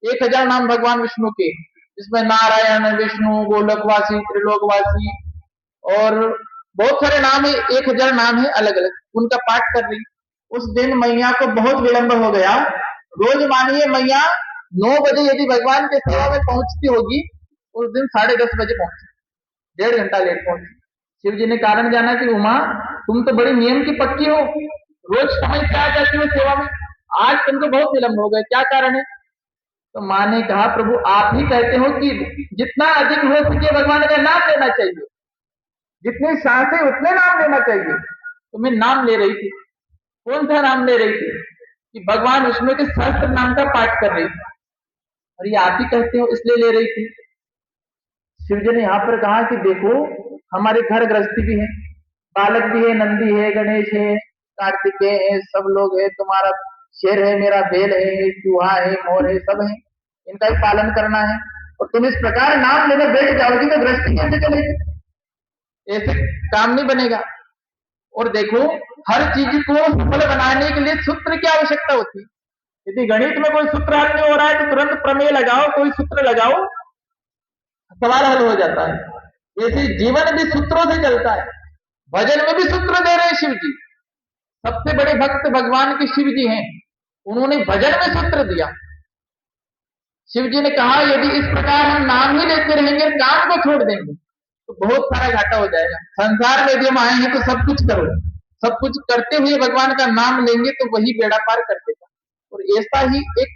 1000 नाम भगवान विष्णु के, जिसमें नारायण, विष्णु, गोलकवासी, त्रिलोकवासी और बहुत सारे नाम है, 1000 नाम है अलग अलग, उनका पाठ कर रही। उस दिन मैया को बहुत विलंब हो गया। रोज मानिए मैया 9 बजे यदि भगवान के सेवा में पहुंचती होगी, उस दिन 10:30 बजे पहुंची, 1.5 घंटा लेट पहुंची। शिव जी ने कारण जाना कि उमा तुम तो बड़ी नियम की पक्की हो, रोज समय से आ जाती हो सेवा में, आज तुमको बहुत विलंब हो गए, क्या कारण है? तो माँ ने कहा प्रभु आप ही कहते हो कि जितना अधिक हो सके भगवान का नाम लेना चाहिए, जितनी सांसें उतने नाम लेना चाहिए। तो मैं नाम ले रही थी। कौन सा नाम ले रही थी? कि भगवान विष्णु के सहस्त्र नाम का पाठ कर रही थी, और ये आप ही कहते हो इसलिए ले रही थी। शिव जी ने यहाँ पर कहा कि देखो हमारे घर गृहस्थी भी है, बालक भी है, नंदी है, गणेश है, कार्तिकेय है, सब लोग है, तुम्हारा शेर है, मेरा बैल है, चूहा है, मोर है, सब है, इनका ही पालन करना है, और तुम इस प्रकार नाम लेने बैठ जाओगी तो गृहस्थी कैसे चलेगी? ऐसे काम नहीं बनेगा। और देखो हर चीज को सफल बनाने के लिए सूत्र की आवश्यकता होती है। यदि गणित में कोई सूत्र हल नहीं हो रहा है तो तुरंत प्रमेय लगाओ, कोई सूत्र लगाओ, सवाल हल हो जाता है। ऐसे जीवन भी सूत्रों से चलता है। भजन में भी सूत्र दे रहे हैं शिव जी। सबसे बड़े भक्त भगवान के शिव जी हैं, उन्होंने भजन में सूत्र दिया। शिव जी ने कहा यदि इस प्रकार हम नाम ही लेते रहेंगे, काम को छोड़ देंगे तो बहुत सारा घाटा हो जाएगा। संसार में यदि हम आए हैं तो सब कुछ करो, सब कुछ करते हुए भगवान का नाम लेंगे तो वही बेड़ा पार कर देगा। और ऐसा ही एक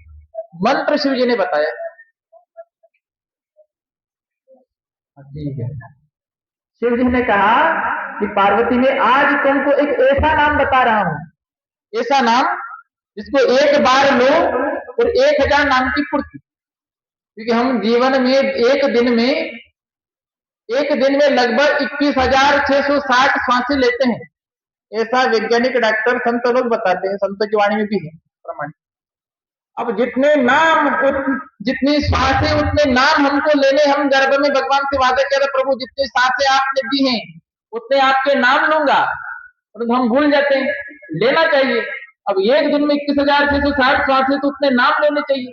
मंत्र शिव जी ने बताया। ठीक है, शिव जी ने कहा कि पार्वती में आज तुमको एक ऐसा नाम बता रहा हूं, ऐसा नाम जिसको एक बार लो और 1000 नाम की पूर्ति। क्योंकि हम जीवन में एक दिन में लगभग 21,660 सांसें लेते हैं, ऐसा वैज्ञानिक डॉक्टर संत लोग बताते हैं, संत की वाणी में भी है प्रमाण। अब जितने नाम जितनी सांसें उतने नाम हमको लेने, हम गर्भ में भगवान से वादा किया था प्रभु जितनी सांसें आपने दी हैं उतने आपके नाम लूंगा, और हम भूल जाते हैं, लेना चाहिए। अब एक दिन में 21,660 सांसें तो उतने नाम लेने चाहिए।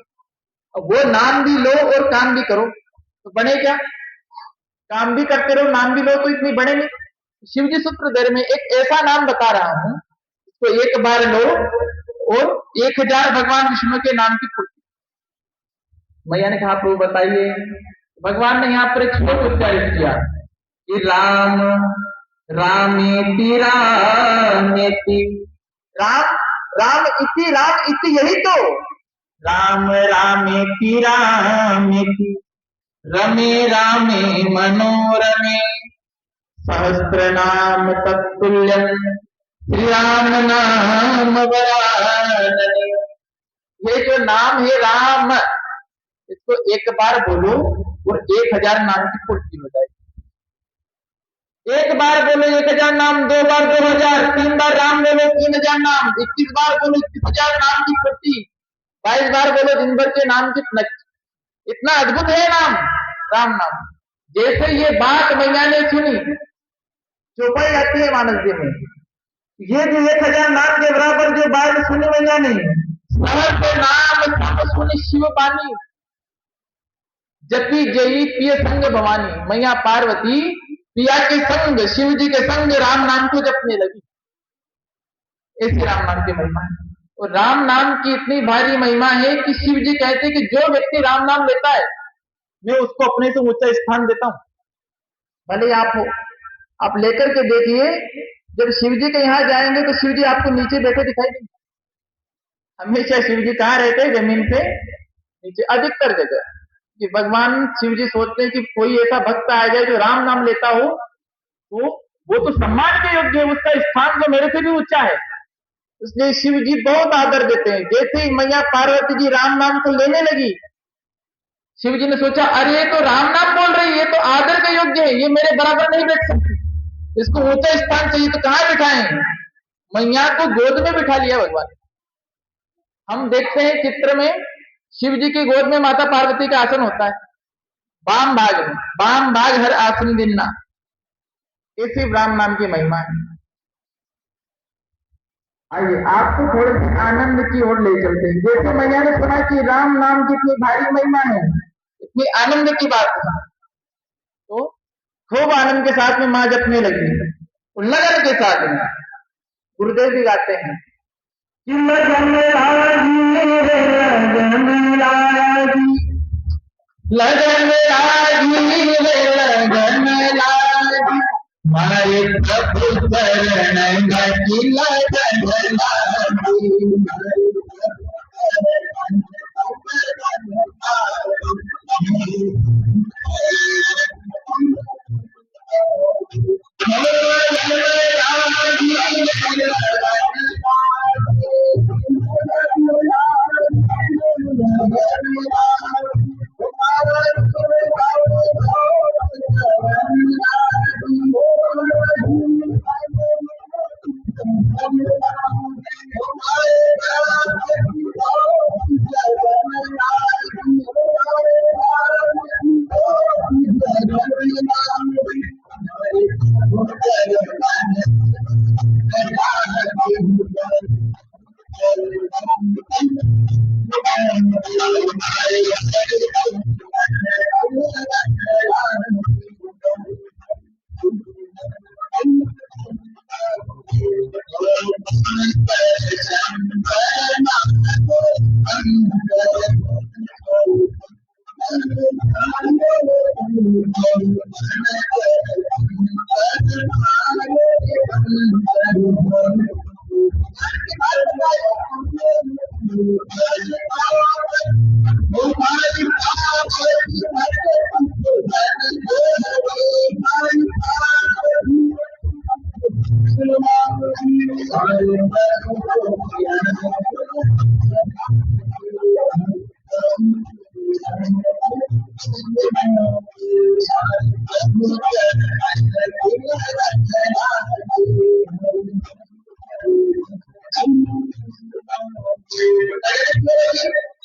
अब वो नाम भी लो और काम भी करो तो बने क्या? काम भी करते रहो, नाम भी लो तो इतनी बने नहीं। शिव जी सूत्र दे रहे, में एक ऐसा नाम बता रहा हूं इसको एक बार लो और 1000 भगवान विष्णु के नाम की पूर्ति। मैया ने कहा प्रभु बताइए। भगवान ने यहाँ पर एक श्लोक उच्चारित किया कि राम रामेति रामेति, राम राम इति यही तो, राम रामेति रामेति, रमे रामे मनोरमे, सहस्त्र नाम तत्तुल्यम श्री राम नाम वरानने। ये जो नाम है राम, इसको एक बार बोलो और 1000 नाम की पूर्ति हो जाएगी। एक बार बोलो 1000 नाम, 2 बार 2000, 3 बार राम बोलो 3000 नाम, 21 बार बोलो 21,000 नाम की पूर्ति, 22 बार बोलो दिन भर के नाम की। इतना अद्भुत है नाम, राम नाम। जैसे ये बात मैया ने सुनी, चौपाई आती है मानस जी में, ये जो 1000 नाम के बराबर जो बात सुनी मैया ने, सहस्त्र नाम सब सुनी शिव बानी, जपी जयी पिय संग भवानी। मैया पार्वती पिया के संग, शिव जी के संग राम नाम को जपने लगी। ऐसी राम नाम की महिमा है। और राम नाम की इतनी भारी महिमा है कि शिव जी कहते हैं कि जो व्यक्ति राम नाम लेता है मैं उसको अपने से ऊंचा स्थान देता हूं। भले आप हो, आप लेकर के देखिए, जब शिव जी के यहाँ जाएंगे तो शिव जी आपको नीचे बैठे दिखाई देंगे। हमेशा शिव जी कहाँ रहते हैं? जमीन पे नीचे, अधिकतर जगह। कि भगवान शिव जी सोचते हैं कि कोई ऐसा भक्त आ जाए जो राम नाम लेता हो तो वो तो सम्मान के योग्य है, उसका स्थान तो मेरे से भी ऊंचा है। इसलिए शिव जी बहुत आदर देते हैं। जैसे ही मैया पार्वती जी राम नाम को लेने लगी, शिव जी ने सोचा अरे ये तो राम नाम बोल रही है, ये तो आदर के योग्य है, ये मेरे बराबर नहीं बैठ सकती, इसको ऊंचा स्थान चाहिए। तो कहाँ बिठाएं? मैया को गोद में बिठा लिया भगवान। हम देखते हैं चित्र में शिव जी की गोद में माता पार्वती का आसन होता है, वाम भाग में, वाम भाग हर आसन दिन्ना। ऐसी राम नाम की महिमा है। आइए आपको थोड़े से आनंद की ओर ले चलते हैं। जैसे मैया ने सुना कि राम नाम की इतनी भारी महिमा है, इतनी आनंद की बात है, तो खूब आनंद के साथ में मां जपने लगी और लगन के साथ में। गुरुदेव भी गाते हैं लगन राजी रे लगन राजी, लगन राजी रे लगन राजी, मारे प्रभु चरण की लगन लागी।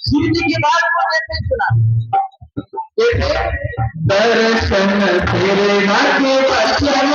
सूर्य जी की बात को कैसे सुना? दर्शन तेरे माथे बचन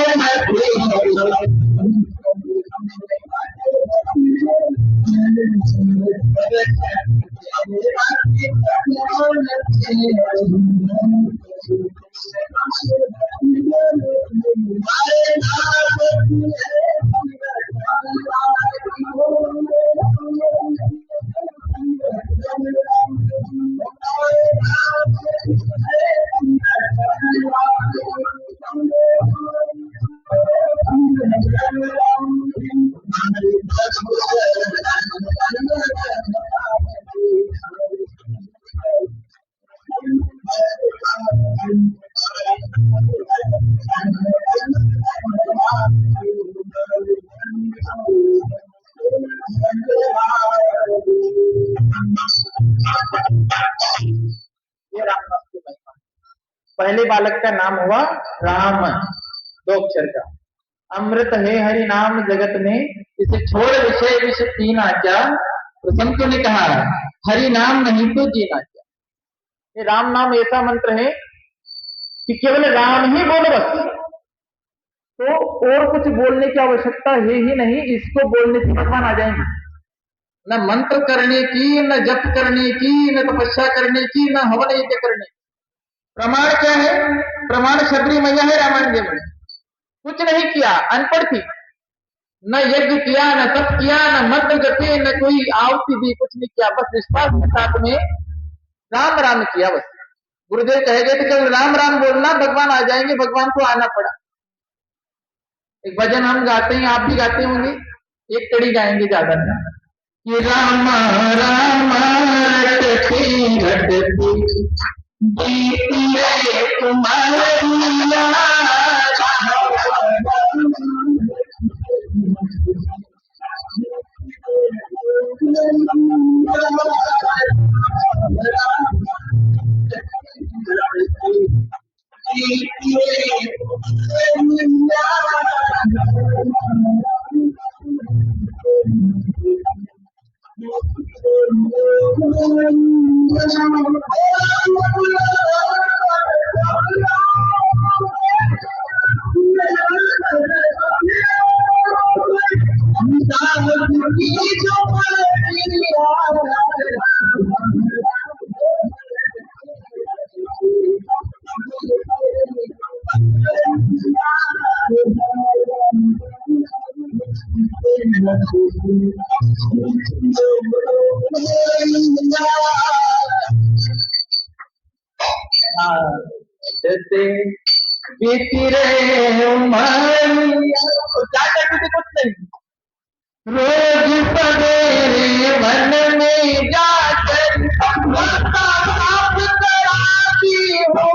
पहले बालक का नाम हुआ राम, 2 अक्षर का। अमृत है हरि नाम जगत में, इसे छोड़ विषय विष तीन आज्ञा। संतों ने कहा हरि नाम नहीं तो जीना क्या। ये राम नाम ऐसा मंत्र है कि केवल राम ही बोलो बस, तो और कुछ बोलने की आवश्यकता है ही नहीं। इसको बोलने से भगवान आ जाएंगे। न मंत्र करने की, न जप करने की, न तपस्या करने की, न हवन यज्ञ करने की। प्रमाण क्या है? प्रमाण शबरी मैया है रामायण देव में। कुछ नहीं किया, अनपढ़ थी, न यज्ञ किया, न तप किया, न मंत्र जपे, न कोई आहुति दी, कुछ नहीं किया। बस विश्वास के साथ में राम राम किया बस। गुरुदेव कहे गए थे केवल राम राम बोलना, भगवान आ जाएंगे। भगवान को आना पड़ा। एक भजन हम गाते हैं, आप भी गाते होंगे, एक कड़ी गाएंगे, ज्यादा नहीं। कि राम राम रटती रटती बीती रहे उमरिया। क्या करती थी? कुछ नहीं, रोज सवेरे वन में जाकर रास्ता साफ कराती हो।